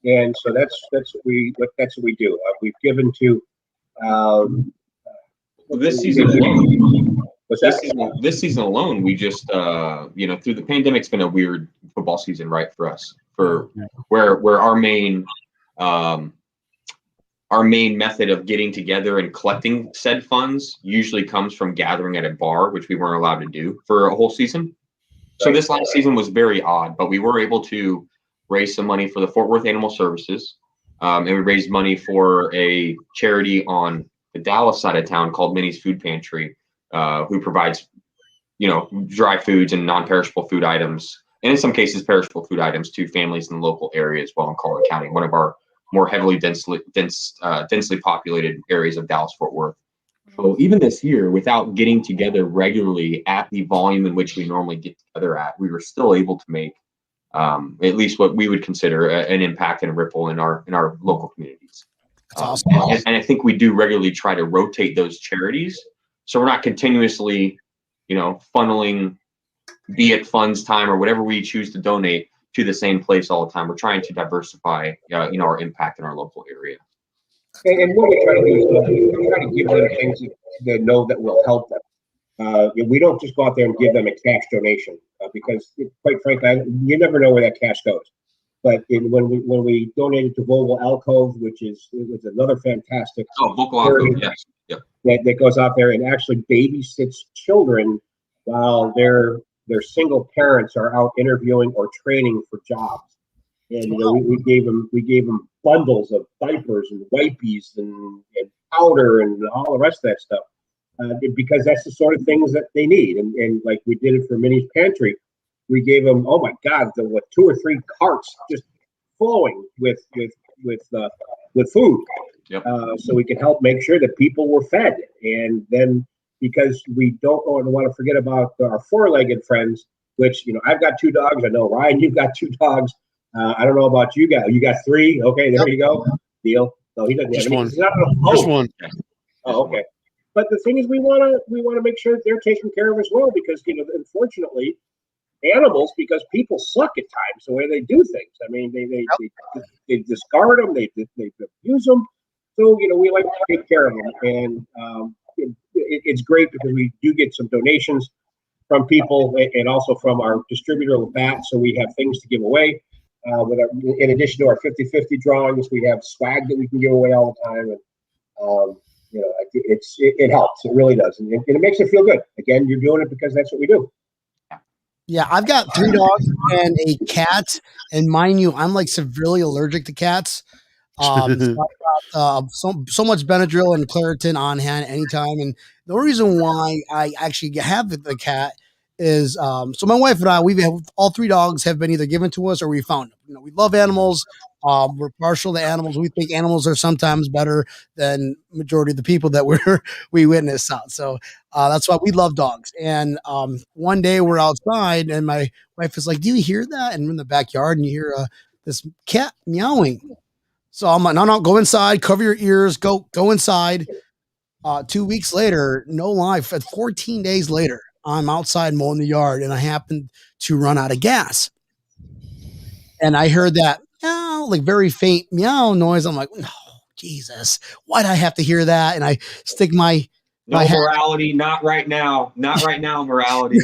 S4: And so that's what we do. We've given to
S5: this season alone. This season alone, we just through the pandemic, it's been a weird football season, right, for us. For where our main method of getting together and collecting said funds usually comes from gathering at a bar, which we weren't allowed to do for a whole season. So this last season was very odd, but we were able to raise some money for the Fort Worth Animal Services, and we raised money for a charity on the Dallas side of town called Minnie's Food Pantry, who provides, dry foods and non-perishable food items, and in some cases perishable food items to families in the local area as well in Collier County, one of our more heavily densely populated areas of Dallas-Fort Worth. So even this year, without getting together regularly at the volume in which we normally get together at, we were still able to make at least what we would consider an impact and a ripple in our local communities.
S1: That's awesome.
S5: And I think we do regularly try to rotate those charities, so we're not continuously, funneling, be it funds time or whatever we choose to donate, to the same place all the time. We're trying to diversify, our impact in our local area.
S4: And what we try to do is we try to give them things that they know that will help them. We don't just go out there and give them a cash donation because, quite frankly, you never know where that cash goes. But when we donated to Vogel Alcove, which was another fantastic
S5: Vocal Alcove, yes, yep.
S4: that goes out there and actually babysits children while their single parents are out interviewing or training for jobs. And we gave them bundles of diapers and wipies and powder and all the rest of that stuff because that's the sort of things that they need. And like we did it for Minnie's Pantry, we gave them, oh my God, 2 or 3 carts just flowing with food.
S5: Yep.
S4: So we could help make sure that people were fed. And then because we don't want to forget about our 4-legged friends, which, I've got 2 dogs. I know, Ryan, you've got 2 dogs. I don't know about you guys. You got 3? Okay, there you go. Deal. No, he doesn't have any.
S3: Just one.
S4: Oh, okay. But the thing is, we want to make sure that they're taken care of as well because, unfortunately, animals, because people suck at times the way they do things. I mean, they discard them, they abuse them. So, we like to take care of them. And it's great because we do get some donations from people and also from our distributor, Labatt. So we have things to give away. In addition to our 50-50 drawings, we have swag that we can give away all the time. And it helps. It really does, and it makes it feel good. Again, you're doing it because that's what we do.
S1: Yeah, I've got 3 dogs and a cat, and mind you, I'm like severely allergic to cats. So I've got so much Benadryl and Claritin on hand anytime. And the reason why I actually have the cat is so my wife and I, we've had, all 3 dogs have been either given to us or we found them. We love animals. We're partial to animals. We think animals are sometimes better than majority of the people that we witness out. So that's why we love dogs. And one day we're outside and my wife is like, "Do you hear that?" And we're in the backyard and you hear this cat meowing. So I'm like, no, go inside, cover your ears, go inside. 2 weeks later, no lie, 14 days later, I'm outside mowing the yard and I happened to run out of gas. And I heard that meow, like very faint meow noise. I'm like, no, Jesus, why'd I have to hear that? And I stick my
S5: morality, not right now, morality.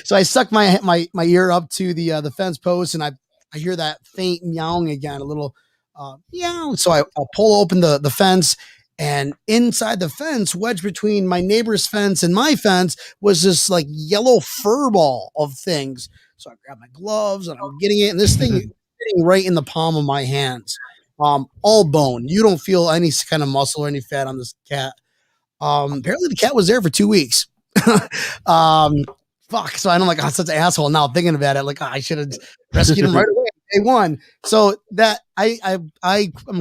S1: So I suck my ear up to the fence post and I hear that faint meowing again, a little meow. So I'll pull open the fence, and inside the fence, wedged between my neighbor's fence and my fence, was this like yellow fur ball of things. So I grab my gloves and I'm getting it, and this thing is sitting right in the palm of my hands. All bone. You don't feel any kind of muscle or any fat on this cat. Apparently the cat was there for 2 weeks. Fuck. So I'm like, I'm such an asshole now thinking about it. Like, I should have rescued him right away. Day one. So that I'm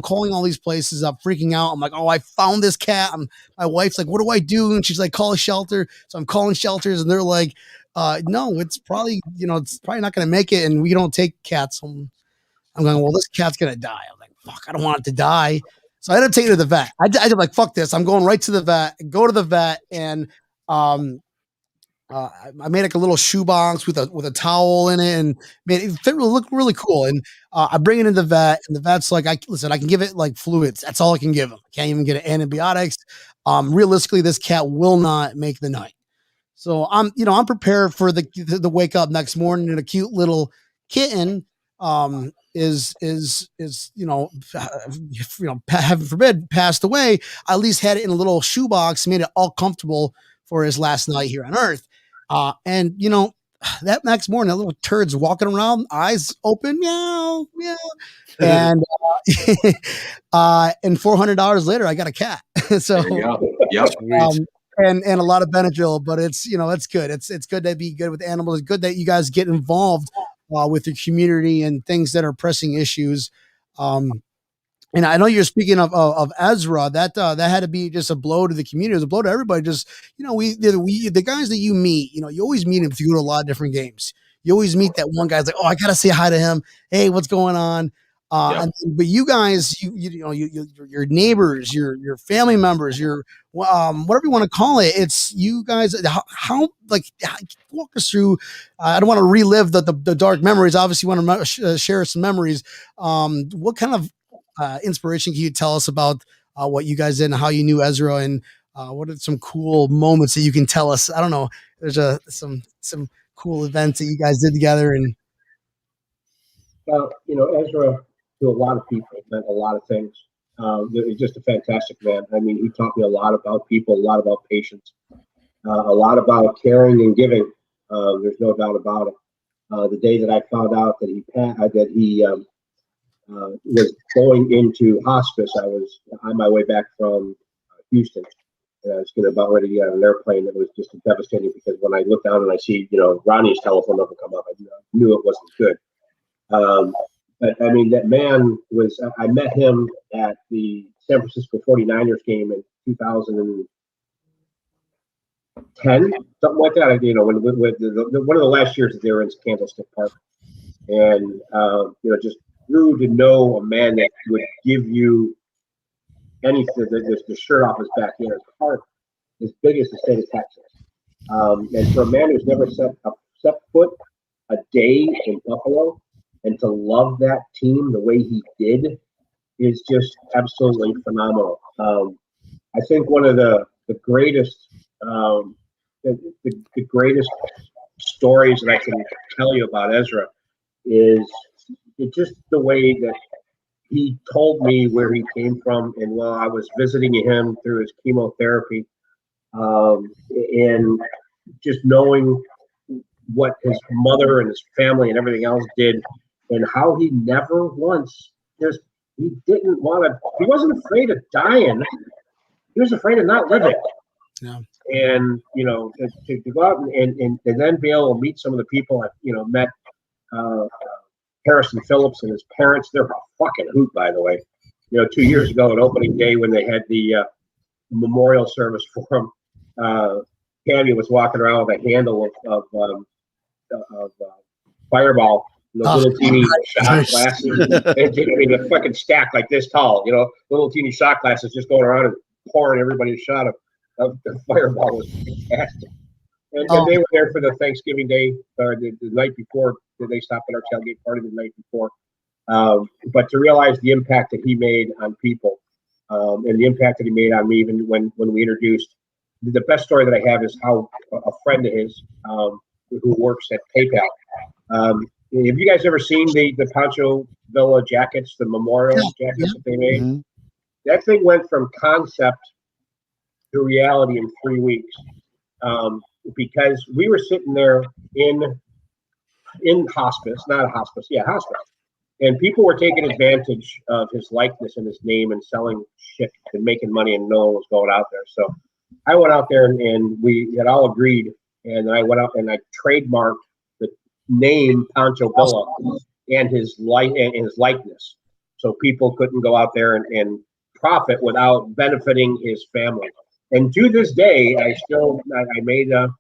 S1: calling all these places up, freaking out. I'm like, oh, I found this cat. My wife's like, what do I do? And she's like, call a shelter. So I'm calling shelters and they're like, no, it's probably, it's probably not going to make it. And we don't take cats home. I'm going, well, this cat's going to die. I'm like, fuck, I don't want it to die. So I ended up taking it to the vet. I did like, fuck this. I'm going right to the vet, go to the vet. And, I made like a little shoebox with a towel in it and made it look really cool. And I bring it in the vet, and the vet's like, I can give it like fluids. That's all I can give him. I can't even get antibiotics. Realistically, this cat will not make the night. So I'm prepared for the wake up next morning and a cute little kitten is heaven forbid passed away. I at least had it in a little shoebox, made it all comfortable for his last night here on Earth. And that next morning, that little turd's walking around, eyes open, meow, meow. And and $400 later, I got a cat. So
S5: yep.
S1: And a lot of Benadryl, but it's good. It's good to be good with animals. It's good that you guys get involved with your community and things that are pressing issues. And I know you're speaking of Ezra. That had to be just a blow to the community. It was a blow to everybody. Just the guys that you meet, you always meet him if you go to a lot of different games. You always meet that one guy's like, oh, I gotta say hi to him. Hey, what's going on? But you guys, your neighbors, your family members, your whatever you want to call it. It's you guys. How walk us through. I don't want to relive the dark memories. Obviously, you want to share some memories. What kind of inspiration can you tell us about what you guys did and how you knew Ezra, and what are some cool moments that you can tell us? I don't know. There's some cool events that you guys did together. And
S4: Ezra, to a lot of people, meant a lot of things. He's just a fantastic man. I mean, he taught me a lot about people, a lot about patience, a lot about caring and giving. There's no doubt about it. The day that I found out that he was going into hospice, I was on my way back from Houston. And I was about ready to get on an airplane. It was just devastating because when I look down and I see, Ronnie's telephone number come up, I knew it wasn't good. But I mean, that man was, I met him at the San Francisco 49ers game in 2010, something like that. When one of the last years that they were in Candlestick Park. And, just grew to know a man that would give you anything, the shirt off his back, his heart as big as the state of Texas. And for a man who's never set foot a day in Buffalo, and to love that team the way he did is just absolutely phenomenal. I think one of the greatest the greatest stories that I can tell you about Ezra is it's just the way that he told me where he came from, and while I was visiting him through his chemotherapy, and just knowing what his mother and his family and everything else did, and how he never once just he didn't want to. He wasn't afraid of dying. He was afraid of not living.
S1: Yeah.
S4: And to go out and then be able to meet some of the people I met. Harrison Phillips and his parents, they're a fucking hoot, by the way. 2 years ago at opening day when they had the memorial service for him, Tammy was walking around with a handle of Fireball, little teeny shot glasses, and a fucking stack like this tall, little teeny shot glasses just going around and pouring everybody a shot of the Fireball. Was fantastic. And they were there for the Thanksgiving Day, or the night before. They stopped at our tailgate party the night before. But to realize the impact that he made on people, and the impact that he made on me, even when we introduced, the best story that I have is how a friend of his who works at PayPal. Have you guys ever seen the Pancho Villa jackets, the memorial jackets that they made? Mm-hmm. That thing went from concept to reality in 3 weeks. Because we were sitting there in hospice, hospice, and people were taking advantage of his likeness and his name and selling shit and making money, and no one was going out there. So I went out there and we had all agreed, and I went out and I trademarked the name Pancho Villa and his likeness, so people couldn't go out there and profit without benefiting his family. And to this day, I made an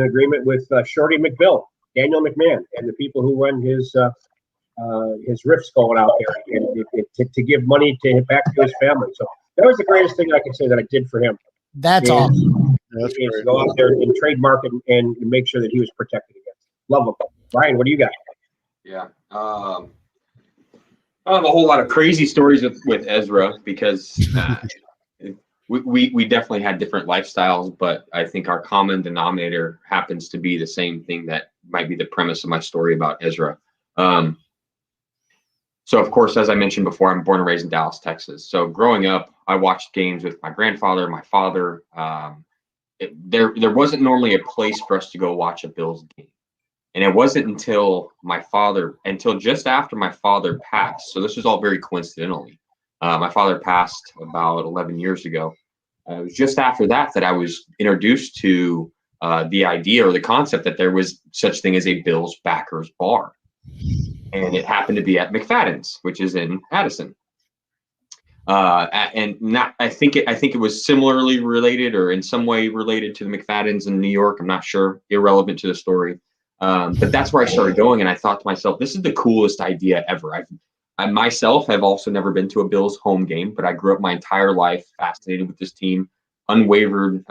S4: agreement with Shorty McBill, Daniel McMahon, and the people who run his riffs going out there, and to give money back to his family. So that was the greatest thing I can say that I did for him.
S1: That's awesome.
S4: Is go out there and trademark it and make sure that he was protected against. Love him. Brian, what do you got?
S5: Yeah. I have a whole lot of crazy stories with Ezra because we definitely had different lifestyles, but I think our common denominator happens to be the same thing that might be the premise of my story about Ezra. So, of course, as I mentioned before, I'm born and raised in Dallas, Texas. So growing up, I watched games with my grandfather, my father. There wasn't normally a place for us to go watch a Bills game. And it wasn't until just after my father passed. So this was all very coincidentally. My father passed about 11 years ago. It was just after that I was introduced to the idea or the concept that there was such thing as a Bills backers bar. And it happened to be at McFadden's, which is in Addison. I think it was similarly related or in some way related to the McFadden's in New York. I'm not sure, irrelevant to the story. But that's where I started going. And I thought to myself, this is the coolest idea ever. I myself have also never been to a Bills home game, but I grew up my entire life fascinated with this team, unwavered,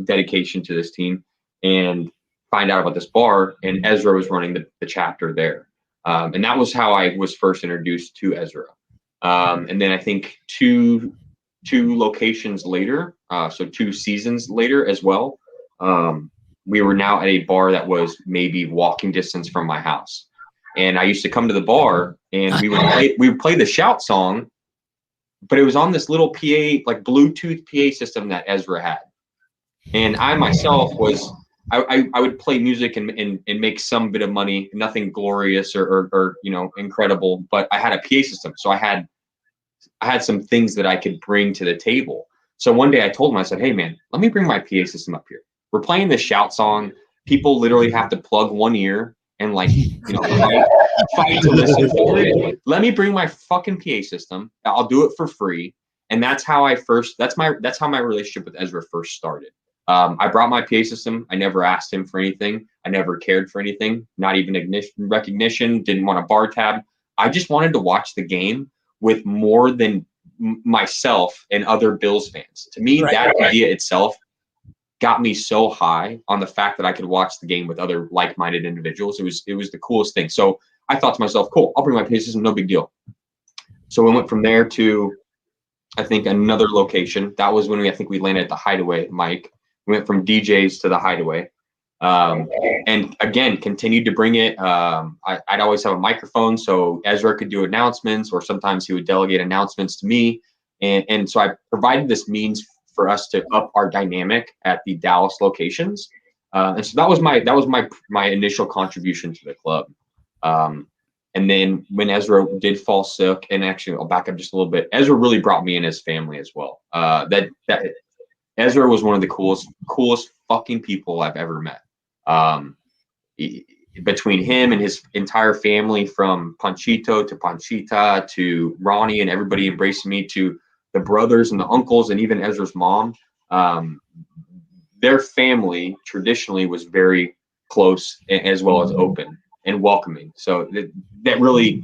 S5: dedication to this team, and find out about this bar. And Ezra was running the chapter there. And that was how I was first introduced to Ezra. And then I think two locations later, so 2 seasons later as well, we were now at a bar that was maybe walking distance from my house. And I used to come to the bar and we would play the shout song, but it was on this little PA, like Bluetooth PA system that Ezra had. And I myself I would play music and make some bit of money, nothing glorious or incredible, but I had a PA system. So I had some things that I could bring to the table. So one day I told him, I said, hey man, let me bring my PA system up here. We're playing this shout song. People literally have to plug one ear and fight to listen for it. Let me bring my fucking PA system. I'll do it for free. And that's how my relationship with Ezra first started. I brought my PA system. I never asked him for anything. I never cared for anything, not even recognition, didn't want a bar tab. I just wanted to watch the game with more than myself and other Bills fans. To me, that idea itself got me so high on the fact that I could watch the game with other like-minded individuals. It was the coolest thing. So I thought to myself, cool, I'll bring my PA system, no big deal. So we went from there to, I think, another location. That was when I think we landed at the Hideaway, Mike. We went from DJ's to the Hideaway. And again, continued to bring it. I'd always have a microphone, so Ezra could do announcements, or sometimes he would delegate announcements to me. And so I provided this means for us to up our dynamic at the Dallas locations. And so that was my initial contribution to the club. And then when Ezra did fall sick, and actually I'll back up just a little bit, Ezra really brought me in his family as well. That Ezra was one of the coolest fucking people I've ever met. Between him and his entire family, from Panchito to Panchita to Ronnie and everybody embracing me, to the brothers and the uncles and even Ezra's mom, their family traditionally was very close as well as open and welcoming. So that really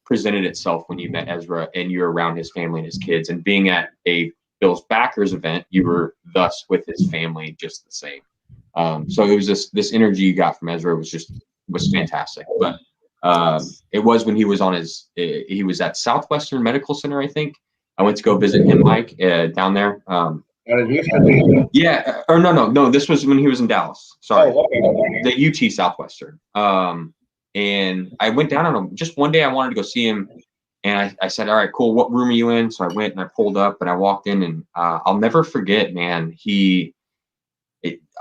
S5: presented itself when you met Ezra and you're around his family and his kids, and being at a Bills backers event, you were thus with his family just the same. So it was this energy you got from Ezra was fantastic. But it was when he was he was at Southwestern Medical Center, I think. I went to go visit him, Mike, down there. Yeah, or no. This was when he was in Dallas. Sorry, the UT Southwestern. And I went down on him just one day. I wanted to go see him, and I said, "All right, cool. What room are you in?" So I went and I pulled up and I walked in, and I'll never forget, man.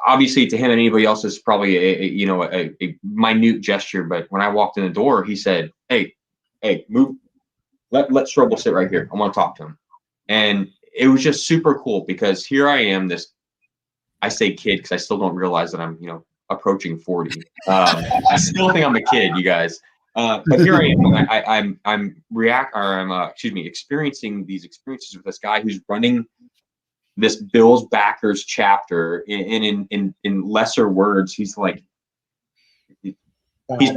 S5: Obviously to him and anybody else is probably a minute gesture, but when I walked in the door, he said, "Hey, move. Let Strobel sit right here. I want to talk to him." And it was just super cool, because here I am, I say kid because I still don't realize that I'm, approaching 40. I still think I'm a kid, you guys. But here I am. I'm experiencing these experiences with this guy who's running this Bills backers chapter, in lesser words. He's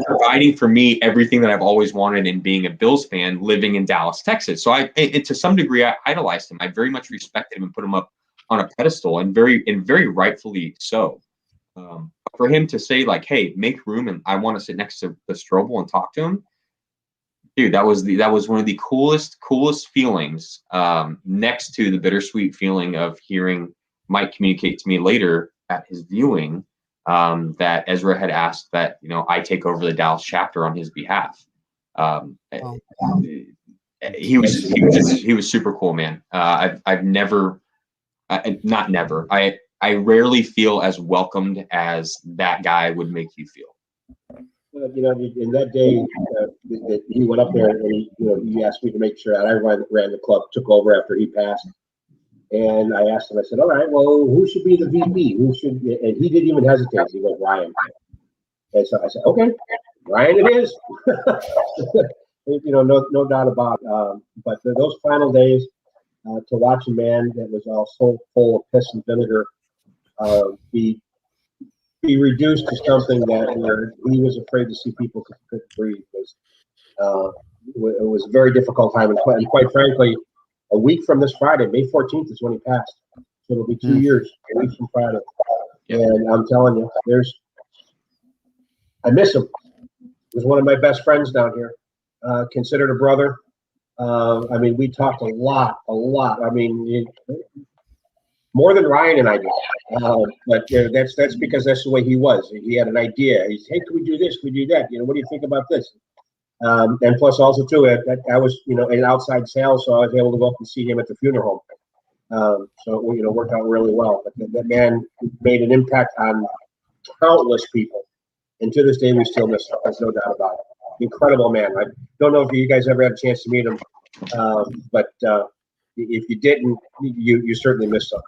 S5: providing for me everything that I've always wanted in being a Bills fan living in Dallas, Texas. So to some degree, I idolized him. I very much respected him and put him up on a pedestal, and very rightfully so. For him to say "Hey, make room, and I want to sit next to the Strobel and talk to him," dude, that was one of the coolest feelings, next to the bittersweet feeling of hearing Mike communicate to me later at his viewing, that Ezra had asked that I take over the Dallas chapter on his behalf. He was super cool, man. I rarely feel as welcomed as that guy would make you feel.
S4: In that day that he went up there, and he asked me to make sure that I ran the club, took over after he passed. And I asked him, I said, "All right, well, who should be the VP? And he didn't even hesitate. He goes, "Ryan." And so I said, "Okay, Ryan it is." No doubt about it. But those final days, to watch a man that was all so full of piss and vinegar be reduced to something where he was afraid to see people could breathe it was a very difficult time. And quite frankly, a week from this Friday, May 14th, is when he passed. So it'll be 2 years, a week from Friday. Yep. And I'm telling you, I miss him. He was one of my best friends down here, considered a brother. We talked a lot. More than Ryan and I did. But that's because that's the way he was. He had an idea. He said, "Hey, can we do this? Can we do that? What do you think about this?" And plus also too, I was in outside sales, so I was able to go up and see him at the funeral home. So it worked out really well. But that man made an impact on countless people, and to this day we still miss him. There's no doubt about it. Incredible man. I don't know if you guys ever had a chance to meet him, but if you didn't, you certainly missed him.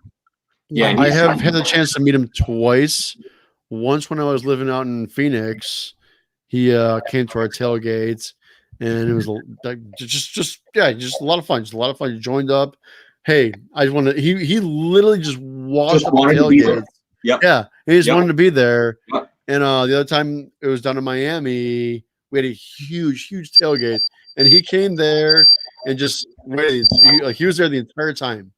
S3: Yeah, I have had the chance to meet him twice. Once when I was living out in Phoenix, he came to our tailgates, and it was just a lot of fun. Just a lot of fun. He joined up. Hey, I just wanted. He literally just walked up the tailgate.
S5: Yep.
S3: Yeah, he just wanted to be there.
S5: Yep.
S3: And the other time it was down in Miami, we had a huge tailgate, and he came there and just waited. He was there the entire time.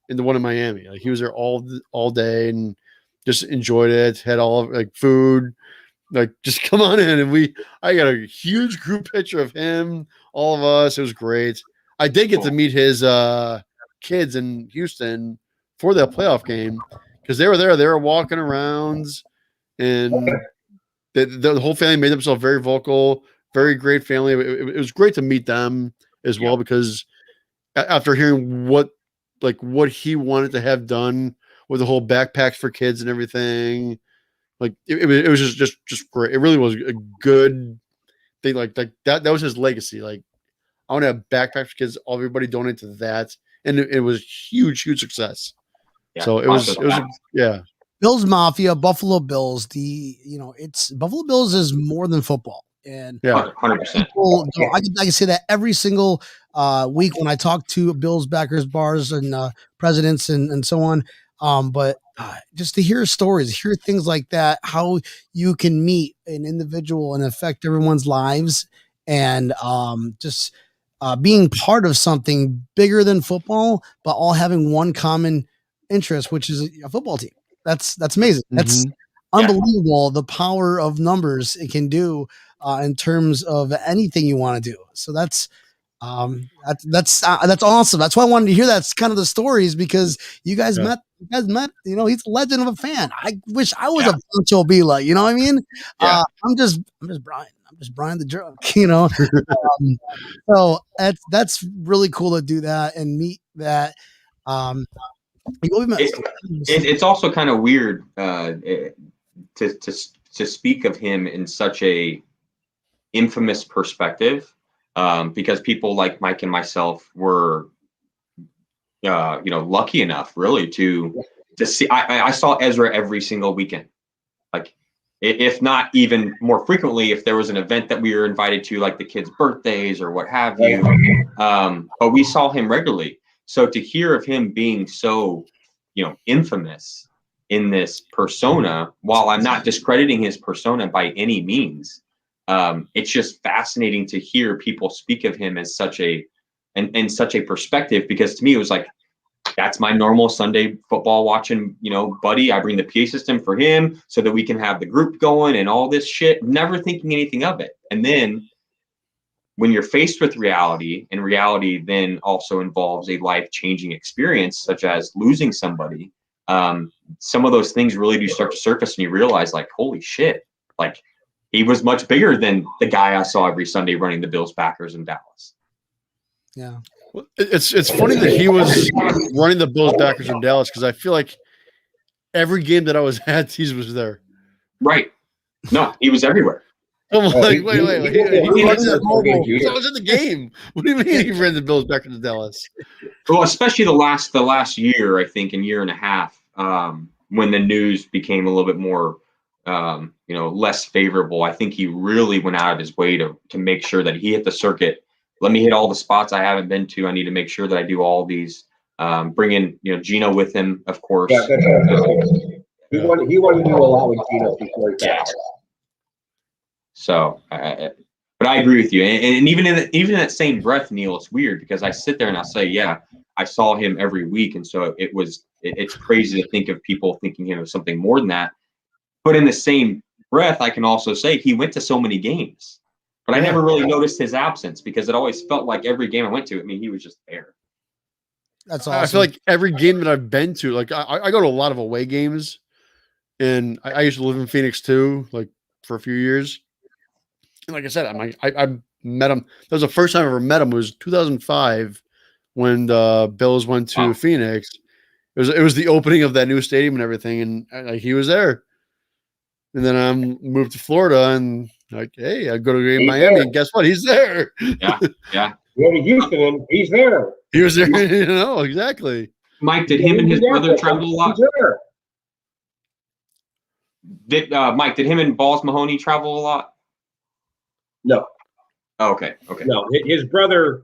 S3: In the one in Miami, he was there all day and just enjoyed it. Had all of food, just come on in. And I got a huge group picture of him, all of us. It was great. I did get to meet his kids in Houston for that playoff game, because they were there. They were walking around, and the whole family made themselves very vocal. Very great family. It was great to meet them as well, because after hearing what he wanted to have done with the whole backpacks for kids and everything, like it was just great. It really was a good thing. Like that was his legacy. Like, I want to have backpacks for kids. Everybody donated to that, and it was huge success.
S5: Yeah,
S3: so it was yeah.
S1: Bills Mafia, Buffalo Bills. It's Buffalo Bills is more than football. And
S5: 100%.
S1: I can say that every single week when I talk to Bills backers, bars, and presidents and so on. But just to hear stories, hear things like that, how you can meet an individual and affect everyone's lives, and just being part of something bigger than football, but all having one common interest, which is a football team. That's amazing. That's unbelievable. The power of numbers it can do in terms of anything you want to do. So that's awesome. That's why I wanted to hear that's kind of the stories, because you guys met, he's a legend of a fan. I wish I was a Pancho Villa, you know what I mean? I'm just Brian. I'm just Brian the drunk, so that's really cool to do that and meet that.
S5: It's also kind of weird to speak of him in such a infamous perspective, because people like Mike and myself were lucky enough really to see. I saw Ezra every single weekend, like if not even more frequently if there was an event that we were invited to, like the kids' birthdays or what have you. But we saw him regularly. So to hear of him being so, infamous in this persona, while I'm not discrediting his persona by any means, it's just fascinating to hear people speak of him as such a perspective, because to me it was like, that's my normal Sunday football watching, buddy. I bring the PA system for him so that we can have the group going and all this shit, never thinking anything of it. And then when you're faced with reality, and reality then also involves a life-changing experience, such as losing somebody, some of those things really do start to surface, and you realize, like, holy shit, like he was much bigger than the guy I saw every Sunday running the Bills Packers in Dallas.
S1: Yeah.
S3: Well, it's funny that he was running the Bills backers in Dallas, because I feel like every game that I was at, he was there.
S5: Right. No, he was everywhere.
S3: I'm like, wait. He was
S4: was
S3: in the game. What do you mean he ran the Bills back into Dallas?
S5: Well, especially the last year, I think, and year and a half, when the news became a little bit more, less favorable. I think he really went out of his way to make sure that he hit the circuit. Let me hit all the spots I haven't been to. I need to make sure that I do all these. Bring in, Gino with him, of course.
S4: Yeah, he wanted to do a lot with Gino before he passed.
S5: So, but I agree with you, and even in that same breath, Neil, it's weird because I sit there and I say, yeah, I saw him every week, and so it's crazy to think of people thinking him of something more than that. But in the same breath, I can also say he went to so many games. But I never really noticed his absence, because it always felt like every game I went to, he was just there.
S1: That's awesome.
S3: I feel like every game that I've been to, like I go to a lot of away games, and I used to live in Phoenix too, like for a few years. And like I said, I met him. That was the first time I ever met him. It was 2005 when the Bills went to Phoenix. It was the opening of that new stadium and everything, and he was there. And then I moved to Florida, and like, hey, I go to a game in Miami, and guess what? He's there.
S5: Yeah.
S4: Go to Houston, he's there.
S3: He was there, exactly.
S5: Mike, did him and his brother travel a lot? Mike, did him and Balls Mahoney travel a lot?
S4: No.
S5: Oh, okay.
S4: No, his brother,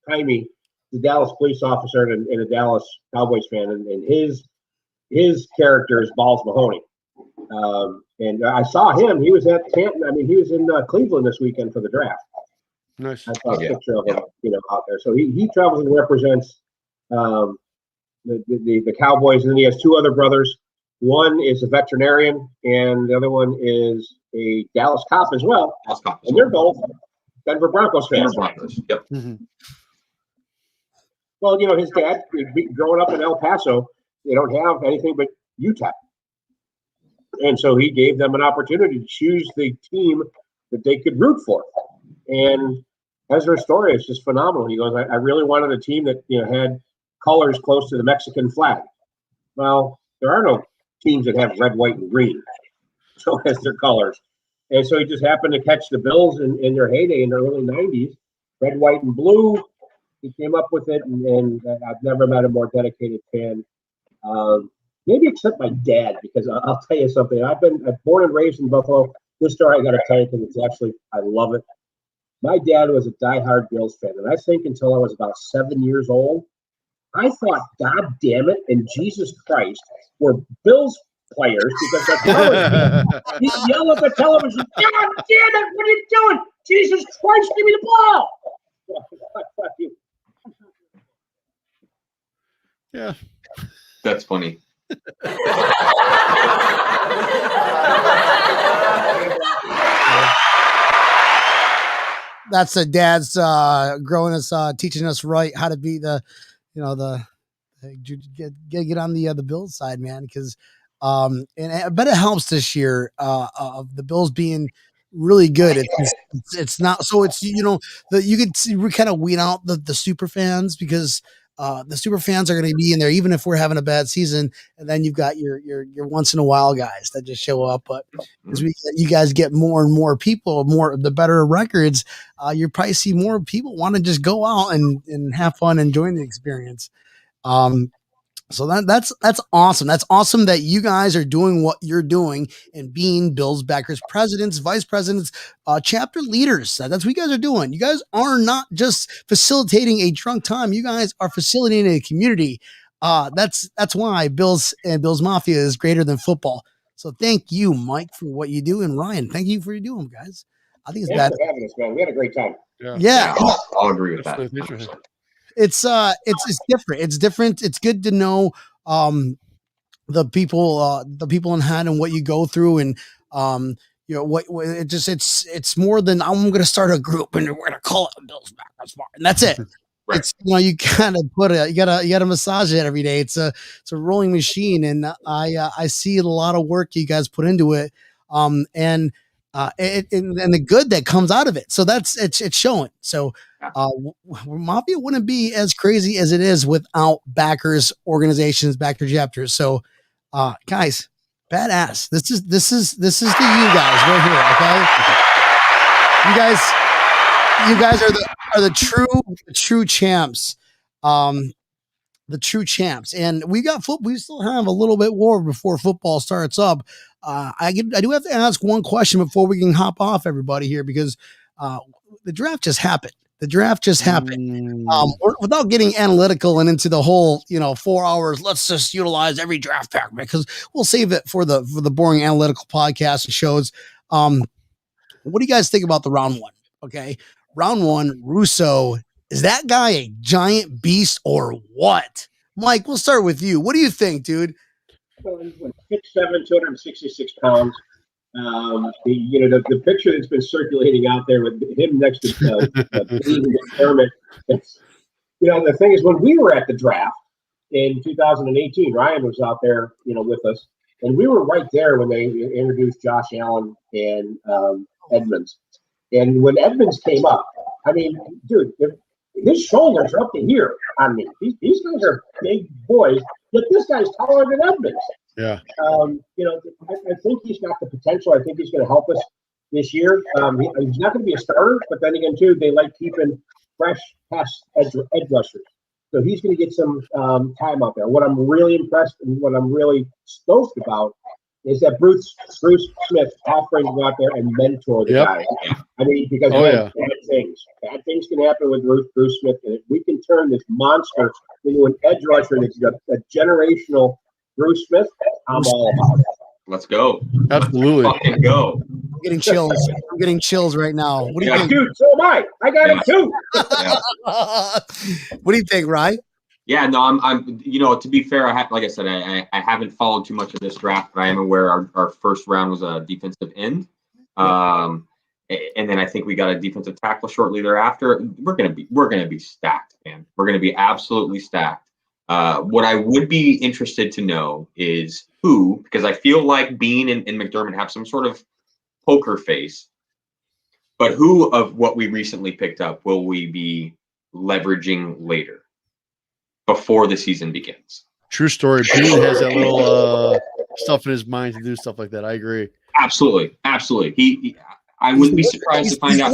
S4: Jaime, the Dallas police officer and a Dallas Cowboys fan, and his character is Balls Mahoney. And I saw him. He was at Canton. He was in Cleveland this weekend for the draft.
S3: Nice.
S4: I saw a picture of him, out there. So he travels and represents the Cowboys, and then he has two other brothers. One is a veterinarian, and the other one is a Dallas cop as well. And they're both Denver Broncos fans.
S5: Yep.
S3: Mm-hmm.
S4: Well, his dad, growing up in El Paso, they don't have anything but UTEP. And so he gave them an opportunity to choose the team that they could root for. And Ezra's story is just phenomenal. He goes, I really wanted a team that had colors close to the Mexican flag. Well, there are no teams that have red, white, and green so as their colors. And so he just happened to catch the Bills in their heyday in the early 90s, red, white, and blue. He came up with it, and I've never met a more dedicated fan. Maybe except my dad, because I'll tell you something. I'm born and raised in Buffalo. This story I got to tell you because it's actually, I love it. My dad was a diehard Bills fan, and I think until I was about 7 years old, I thought, God damn it, and Jesus Christ were Bills players because the colors. He'd yell at the television, God damn it, what are you doing? Jesus Christ, give me the ball. Fuck you.
S3: Yeah.
S5: That's funny.
S1: That's a dad's growing us, teaching us right how to be the get on the Bills side, man. Because and I bet it helps this year of the Bills being really good. It's not so it's you could see, we kind of weed out the super fans because the super fans are going to be in there even if we're having a bad season, and then you've got your once in a while guys that just show up. But as you guys get more and more people, the better records, you probably see more people want to just go out and have fun and join the experience. So that's awesome. That's awesome that you guys are doing what you're doing and being Bills backers, presidents, vice presidents, chapter leaders. That's what you guys are doing. You guys are not just facilitating a drunk time. You guys are facilitating a community. That's why Bills and Bills Mafia is greater than football. So thank you, Mike, for what you do, and Ryan, thank you for doing, guys. I think it's bad.
S4: Thanks for having us, man. We had a great time.
S1: Yeah.
S5: I'll agree with that.
S3: 100%.
S1: It's different. It's different. It's good to know the people in hand and what you go through, and what it's more than I'm going to start a group and we're going to call it Bills Backers Bar, and that's it. Right. It's you kind of you gotta massage it every day. It's a rolling machine, and I see a lot of work you guys put into it, and the good that comes out of it. So it's showing. So Mafia wouldn't be as crazy as it is without backers, organizations, backer chapters. So guys, badass. This is to you guys right here. Okay. You guys are the true champs. The true champs. And we still have a little bit more before football starts up. I do have to ask one question before we can hop off everybody here, because the draft just happened. Without getting analytical and into the whole, 4 hours, let's just utilize every draft pack, because we'll save it for the boring analytical podcasts and shows. What do you guys think about the round one? Okay. Round one, Russo. Is that guy a giant beast or what? Mike, we'll start with you. What do you think, dude?
S4: Well, he's 6'7", 266 pounds. The picture that's been circulating out there with him next to McDermott. The thing is, when we were at the draft in 2018, Ryan was out there, with us, and we were right there when they introduced Josh Allen and Edmonds. And when Edmonds came up, I mean, dude, his shoulders are up to here on me. These guys are big boys, but this guy's taller than Edmonds.
S3: Yeah.
S4: I think he's got the potential. I think he's going to help us this year. He's not going to be a starter, but then again, too, they like keeping fresh pass edge rushers. So he's going to get some time out there. What I'm really impressed and what I'm really stoked about is that Bruce Smith offering to go out there and mentor the guy. I mean, because bad things can happen with Bruce Smith, and if we can turn this monster into an edge rusher that's a generational Bruce Smith, I'm all about it.
S5: Let's go.
S3: Absolutely.
S5: Let's fucking go.
S1: I'm getting chills. I'm getting chills right now. What do you think?
S4: Dude, so am I. I got him too.
S1: What do you think, Ryan?
S5: Yeah, no, I'm to be fair, like I said, I haven't followed too much of this draft, but I am aware our first round was a defensive end. And then I think we got a defensive tackle shortly thereafter. We're gonna be stacked, man. We're gonna be absolutely stacked. What I would be interested to know is who, because I feel like Bean and McDermott have some sort of poker face, but who of what we recently picked up will we be leveraging later before the season begins?
S3: True story. Bean has that little stuff in his mind to do stuff like that. I agree.
S5: Absolutely. I wouldn't be surprised to find out.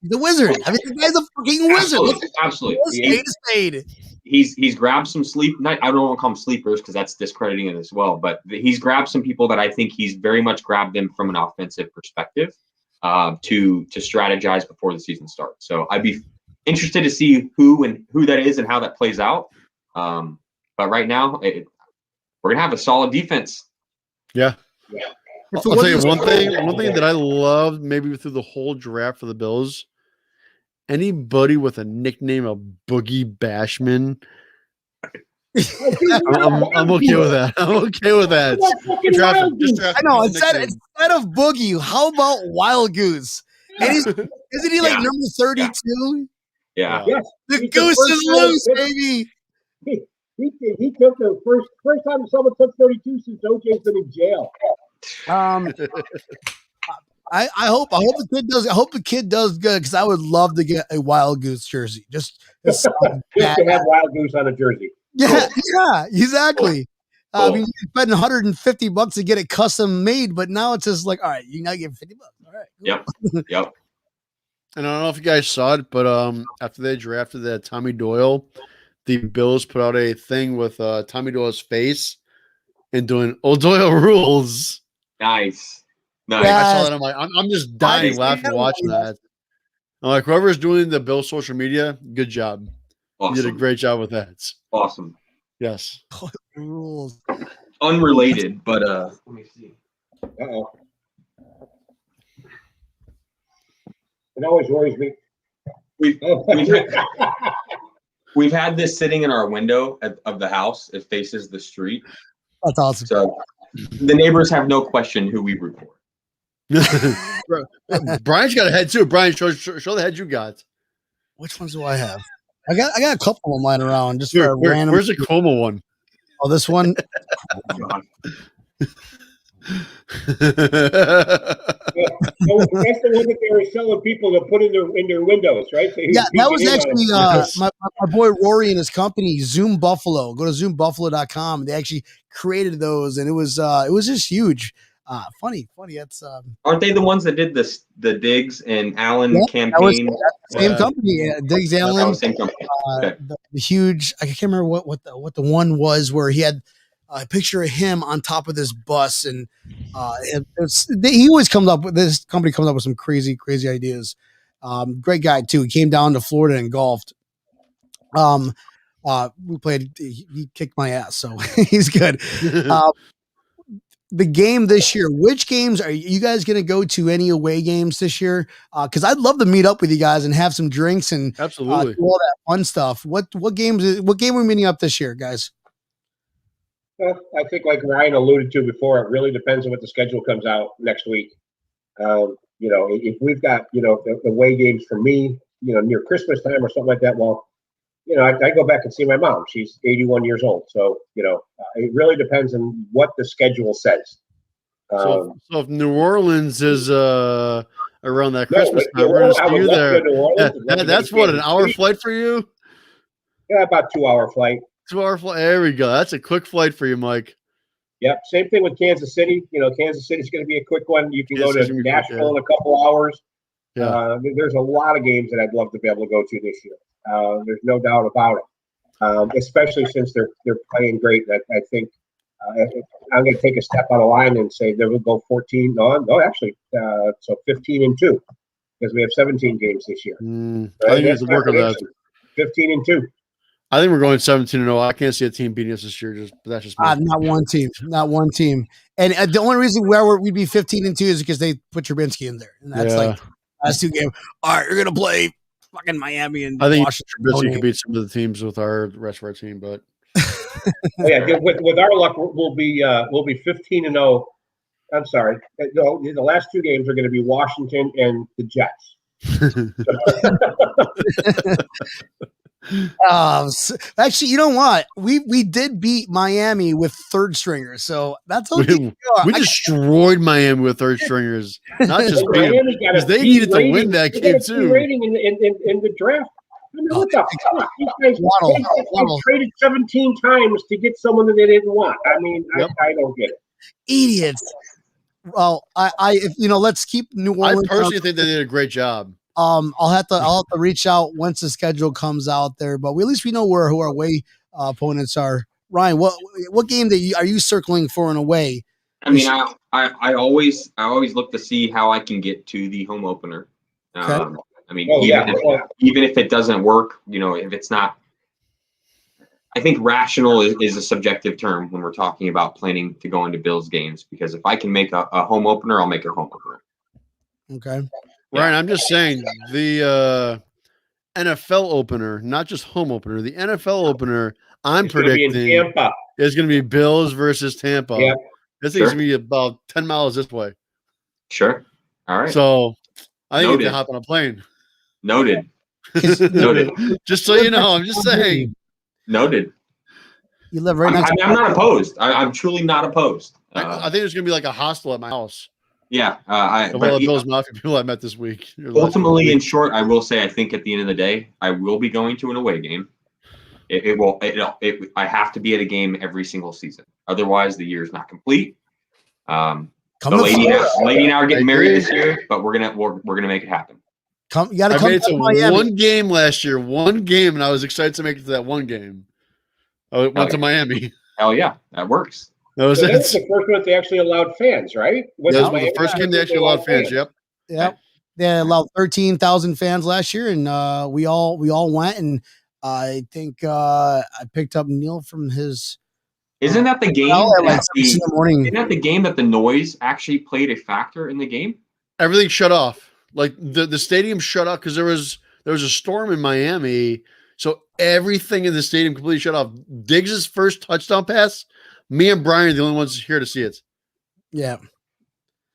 S1: The wizard. I mean, the guy's a fucking wizard.
S5: Absolutely. He's grabbed some sleep. I don't want to call them sleepers because that's discrediting it as well. But he's grabbed some people that I think he's very much grabbed them from an offensive perspective to strategize before the season starts. So I'd be interested to see who that is and how that plays out. But right now, we're gonna have a solid defense.
S3: Yeah. I'll tell you one thing that I loved maybe through the whole draft for the Bills. Anybody with a nickname of Boogie Bashman, I'm okay with that. I'm okay with that.
S1: I know. Instead of Boogie, how about Wild Goose? And isn't he like number 32?
S5: Yeah.
S4: Yes.
S1: The goose is loose, baby.
S4: He took the first time someone took 32 since OJ's been in jail.
S1: I hope the kid does good because I would love to get a Wild Goose jersey. Just to
S4: have Wild Goose on a jersey.
S1: Yeah, exactly. I mean, you're spending $150 to get it custom made, but now it's just like, all right, you now give $50. All right.
S5: Cool. Yep.
S3: And I don't know if you guys saw it, but after they drafted that Tommy Doyle, the Bills put out a thing with Tommy Doyle's face and doing Old Doyle rules.
S5: Nice.
S3: I saw that. I'm like, I'm just dying laughing watching that. I'm like, whoever's doing the Bills social media, good job.
S5: Awesome.
S3: You did a great job with that.
S5: Awesome.
S3: Yes.
S1: Rules.
S5: Unrelated, but let me see.
S4: Uh-oh. It always worries me.
S5: We've had this sitting in our window of the house. It faces the street.
S1: That's awesome.
S5: So the neighbors have no question who we root for.
S3: Brian's got a head too. Brian, show the head you got.
S1: Which ones do I have? I got a couple of them lying around. Just
S3: Here,
S1: for a random.
S3: Where's the Como one?
S1: Oh, this one.
S4: That's the one that they were selling people to put in their windows, right? So
S1: yeah, that was actually my boy Rory and his company, Zoom Buffalo. Go to zoombuffalo.com. They actually created those, and it was just huge. Funny. That's
S5: aren't they the ones that did the Diggs and Allen campaign?
S1: Same company, Diggs Allen.
S5: Same company. Okay.
S1: The huge. I can't remember what the one was where he had a picture of him on top of this bus, and he always comes up with this company comes up with some crazy ideas. Great guy too. He came down to Florida and golfed. We played. He kicked my ass, so he's good. The game this year, which games are you guys going to go to? Any away games this year? Because I'd love to meet up with you guys and have some drinks and
S3: absolutely
S1: do all that fun stuff. What game are we meeting up this year, guys?
S4: I think, like Ryan alluded to before, it really depends on what the schedule comes out next week. If we've got the away games for me, near Christmas time or something like that, well, I go back and see my mom. She's 81 years old. So, it really depends on what the schedule says.
S3: So if New Orleans is around that Christmas time, we're going to see you there. That's what, an hour flight for you?
S4: Yeah, about 2 hour flight.
S3: 2 hour flight. There we go. That's a quick flight for you, Mike.
S4: Yep. Same thing with Kansas City. Kansas City's going to be a quick one. You can go to Nashville in a couple hours. Yeah. There's a lot of games that I'd love to be able to go to this year. There's no doubt about it. Especially since they're playing great. I think I'm going to take a step on a line and say they will go 14. No, actually, so 15-2 because we have 17 games this year.
S3: I think it's work on that.
S4: 15-2.
S3: I think we're going 17-0. I can't see a team beating us this year. That's just me.
S1: Not one team. And the only reason we'd be 15-2 is because they put Trubinsky in there, and that's like last two games. All right, you're gonna play fucking Miami and
S3: I think
S1: Washington.
S3: Trubinsky could beat some of the teams with the rest of our team, but
S4: with our luck, we'll be 15-0. I'm sorry. No, the last two games are going to be Washington and the Jets.
S1: Actually, you know what? We did beat Miami with third stringers, so that's okay.
S3: We destroyed Miami with third stringers, not just beat them,
S4: Miami got
S3: because
S4: a
S3: they
S4: B
S3: needed to
S4: rating.
S3: win that
S4: They
S3: game
S4: got a B
S3: too.
S4: rating in the draft. I mean, what the fuck? These guys they traded 17 times to get someone that they didn't want. I mean,
S3: Yep.
S4: I don't get it.
S1: Idiots. Well, if let's keep New Orleans.
S3: I personally think they did a great job.
S1: I'll have to reach out once the schedule comes out there, but at least we know who our away opponents are. Ryan, what game are you circling for an away?
S5: I mean, I always look to see how I can get to the home opener.
S1: Okay.
S5: I mean, even if it doesn't work, if it's not, I think rational is a subjective term when we're talking about planning to go into Bills games, because if I can make a home opener, I'll make a home opener.
S3: Ryan,
S1: Okay.
S3: I'm just saying the NFL opener, not just home opener, the NFL opener, I'm predicting is going to be Bills versus Tampa.
S4: Yeah.
S3: This thing's going to be about 10 miles this way.
S5: Sure. All right.
S3: So I think you have to hop on a plane.
S5: Noted. Noted.
S3: Just so you know, I'm just saying.
S5: Noted.
S1: You live right next.
S5: I'm not opposed. I'm truly not opposed.
S3: I think there's going to be like a hostel at my house.
S5: Yeah.
S3: But Bills Mafia people I met this week.
S5: Ultimately, in short, I will say I think at the end of the day, I will be going to an away game. I have to be at a game every single season. Otherwise, the year is not complete. The lady and I are getting married this year, but we're gonna make it happen.
S1: You got to come to Miami.
S3: One game last year, and I was excited to make it to that one game. I went to Miami.
S5: Hell yeah, that works.
S3: That was
S4: the first one that they actually allowed fans, right?
S3: That was the first game they actually allowed fans.
S1: Yep. They allowed 13,000 fans last year, and we all went. And I think I picked up Neil from his.
S5: Isn't that the game?
S1: Isn't
S5: that the game that the noise actually played a factor in the game?
S3: Everything shut off. Like the stadium shut off because there was a storm in Miami, so everything in the stadium completely shut off. Diggs' first touchdown pass. Me and Brian are the only ones here to see it.
S1: Yeah.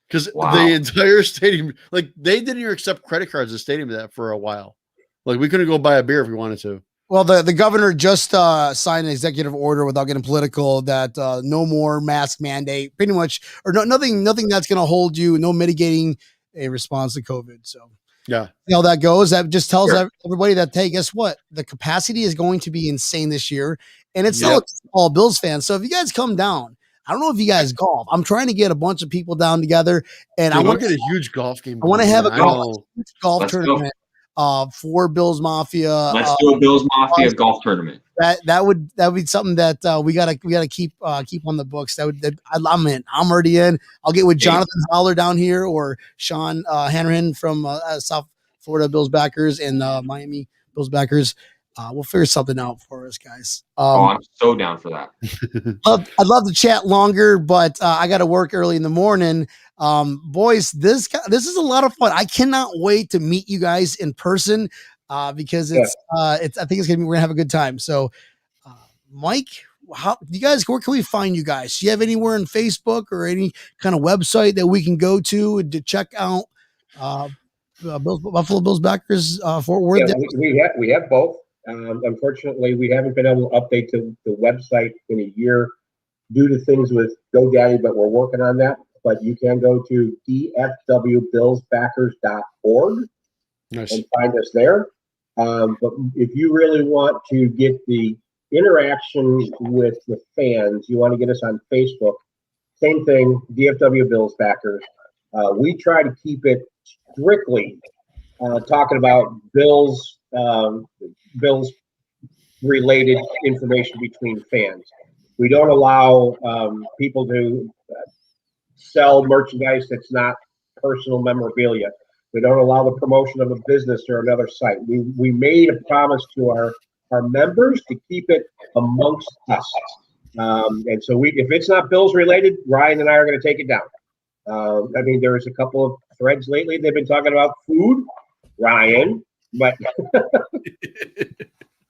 S3: Because the entire stadium, like they didn't even accept credit cards at the stadium for a while. Like we couldn't go buy a beer if we wanted to.
S1: Well, the governor just signed an executive order without getting political that no more mask mandate, pretty much, or nothing that's going to hold you, no mitigating a response to COVID. So
S3: yeah,
S1: how that goes. That just tells everybody that, hey, guess what? The capacity is going to be insane this year, and it's still all Bills fans. So if you guys come down. I don't know if you guys golf. I'm trying to get a bunch of people down together, and I want to
S3: get a huge golf game.
S1: I want to have a golf tournament for Bills Mafia.
S5: Let's do a Bills Mafia golf tournament.
S1: That would be something that we gotta keep on the books. I'm in. I'm already in. I'll get with Jonathan Holler down here or Sean Hanrahan from South Florida Bills backers and Miami Bills backers. We'll figure something out for us, guys.
S5: I'm so down for that.
S1: I'd love to chat longer, but I got to work early in the morning. Boys, this is a lot of fun. I cannot wait to meet you guys in person because I think we're gonna have a good time. So, Mike, where can we find you guys? Do you have anywhere on Facebook or any kind of website that we can go to check out Buffalo Bills backers Fort Worth?
S4: Yeah, we have both. Unfortunately, we haven't been able to update the website in a year due to things with GoDaddy, but we're working on that. But you can go to dfwbillsbackers.org and find us there. But if you really want to get the interaction with the fans, you want to get us on Facebook, same thing, DFW Bills Backers. We try to keep it strictly talking about Bills related information between fans. We don't allow people to sell merchandise that's not personal memorabilia. We don't allow the promotion of a business or another site. We made a promise to our members to keep it amongst us. And so if it's not Bills related, Ryan and I are going to take it down. I mean, there's a couple of threads lately. They've been talking about food, Ryan, but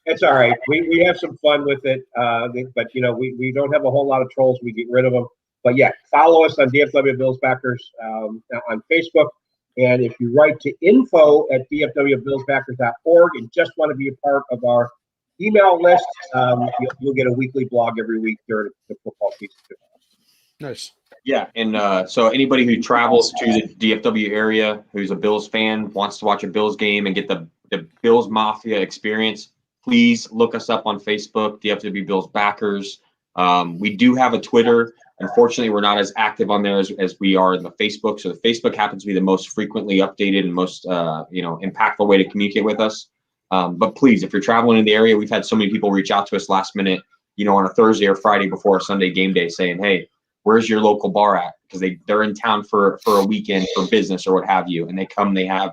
S4: it's all right. We have some fun with it. But, we don't have a whole lot of trolls. We get rid of them. But, yeah, follow us on DFW Bills Backers on Facebook. And if you write to info@dfwbillsbackers.org and just want to be a part of our email list. You'll get a weekly blog every week during the football season.
S3: Nice.
S5: Yeah, and so anybody who travels to the DFW area who's a Bills fan, wants to watch a Bills game and get the Bills Mafia experience, please look us up on Facebook, DFW Bills Backers. We do have a Twitter. Unfortunately, we're not as active on there as we are in the Facebook. So the Facebook happens to be the most frequently updated and most impactful way to communicate with us. But please, if you're traveling in the area, we've had so many people reach out to us last minute, on a Thursday or Friday before a Sunday game day saying, hey, where's your local bar at? Because they're in town for a weekend for business or what have you. And they have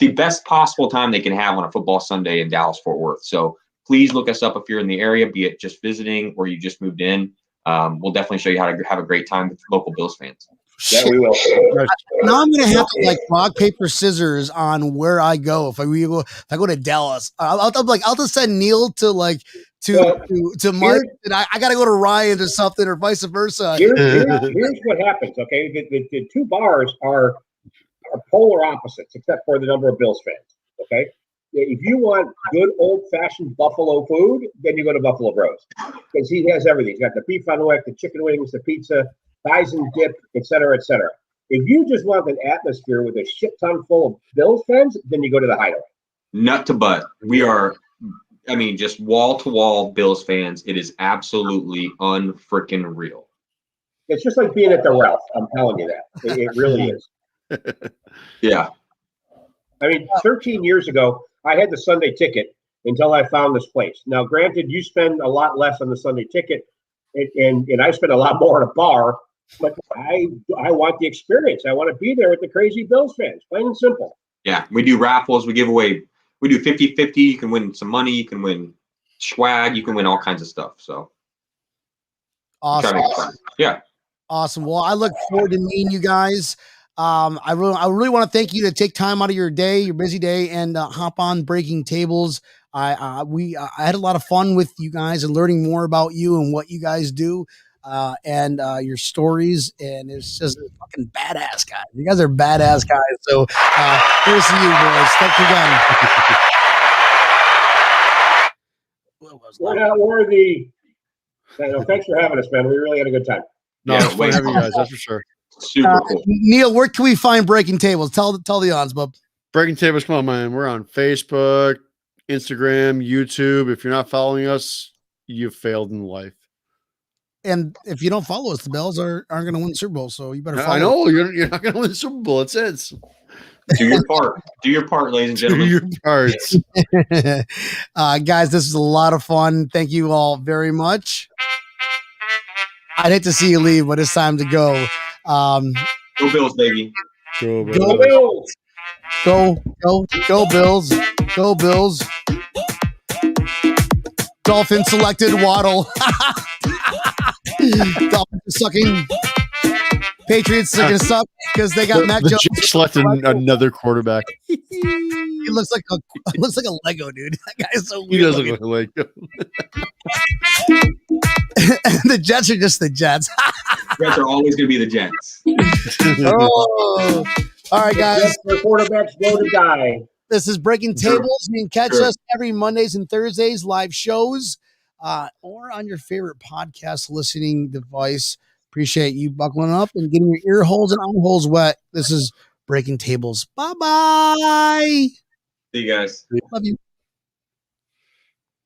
S5: the best possible time they can have on a football Sunday in Dallas, Fort Worth. So please look us up if you're in the area, be it just visiting or you just moved in. We'll definitely show you how to have a great time with local Bills fans.
S4: Yeah, we will.
S1: Now I'm gonna have to like rock paper scissors on where I go. If I go to Dallas, I'll just send Neil to to Mark, and I gotta go to Ryan or something, or vice versa.
S4: Here's what happens. Okay, the two bars are polar opposites, except for the number of Bills fans. Okay, if you want good old-fashioned Buffalo food, then you go to Buffalo Bros, because he has everything. He's got the beef on the wick, the chicken wings, the pizza, thighs and dip, etc., etc. If you just want an atmosphere with a shit ton full of Bills fans, then you go to the Hideaway.
S5: Nut to butt. We are, just wall-to-wall Bills fans. It is absolutely unfreaking real.
S4: It's just like being at the Ralph. I'm telling you that. It really is.
S5: Yeah.
S4: 13 years ago, I had the Sunday ticket until I found this place. Now, granted, you spend a lot less on the Sunday ticket, and I spend a lot more at a bar, but I want the experience. I want to be there with the crazy Bills fans, plain and simple.
S5: Yeah, we do raffles. We give away, we do 50-50. You can win some money. You can win swag. You can win all kinds of stuff. So
S1: Awesome.
S5: Yeah.
S1: Awesome. Well, I look forward to meeting you guys. I really want to thank you to take time out of your day, your busy day, and hop on Breaking Tables. I had a lot of fun with you guys and learning more about you and what you guys do, and your stories. And it's just fucking badass guys. You guys are badass guys. So here's to you, boys. Thank you again.
S4: We're not worthy. Thanks for having us, man. We really had a good time.
S3: No, it's fun having you guys. That's for sure.
S5: Super cool.
S1: Neil, where can we find Breaking Tables? Tell the odds, bub.
S3: Breaking Tables, come on, man. We're on Facebook, Instagram, YouTube. If you're not following us, you've failed in life.
S1: And if you don't follow us, the Bills aren't going to win the Super Bowl. So you better follow.
S3: I know you're not going to win the Super Bowl. It's it.
S5: Do your part. Do your part, ladies and gentlemen.
S3: Do your parts.
S1: Guys, this is a lot of fun. Thank you all very much. I'd hate to see you leave, but it's time to go.
S5: Go Bills, baby.
S3: Go
S4: Bills.
S1: Go Bills. Go Bills. Dolphin selected Waddle. Dolphins sucking. Patriots are going to suck because they got Mac Jones.
S3: Selected another quarterback.
S1: He looks like a Lego, dude. That guy's so weird.
S3: He does look like a Lego.
S1: The Jets are just the Jets.
S5: Jets are always going to be the Jets.
S1: Oh. All right, guys.
S4: The quarterbacks go to die.
S1: This is Breaking Tables. You can catch us every Mondays and Thursdays, live shows, or on your favorite podcast listening device. Appreciate you buckling up and getting your ear holes and eye holes wet. This is Breaking Tables. Bye-bye.
S5: See you guys.
S1: Love you.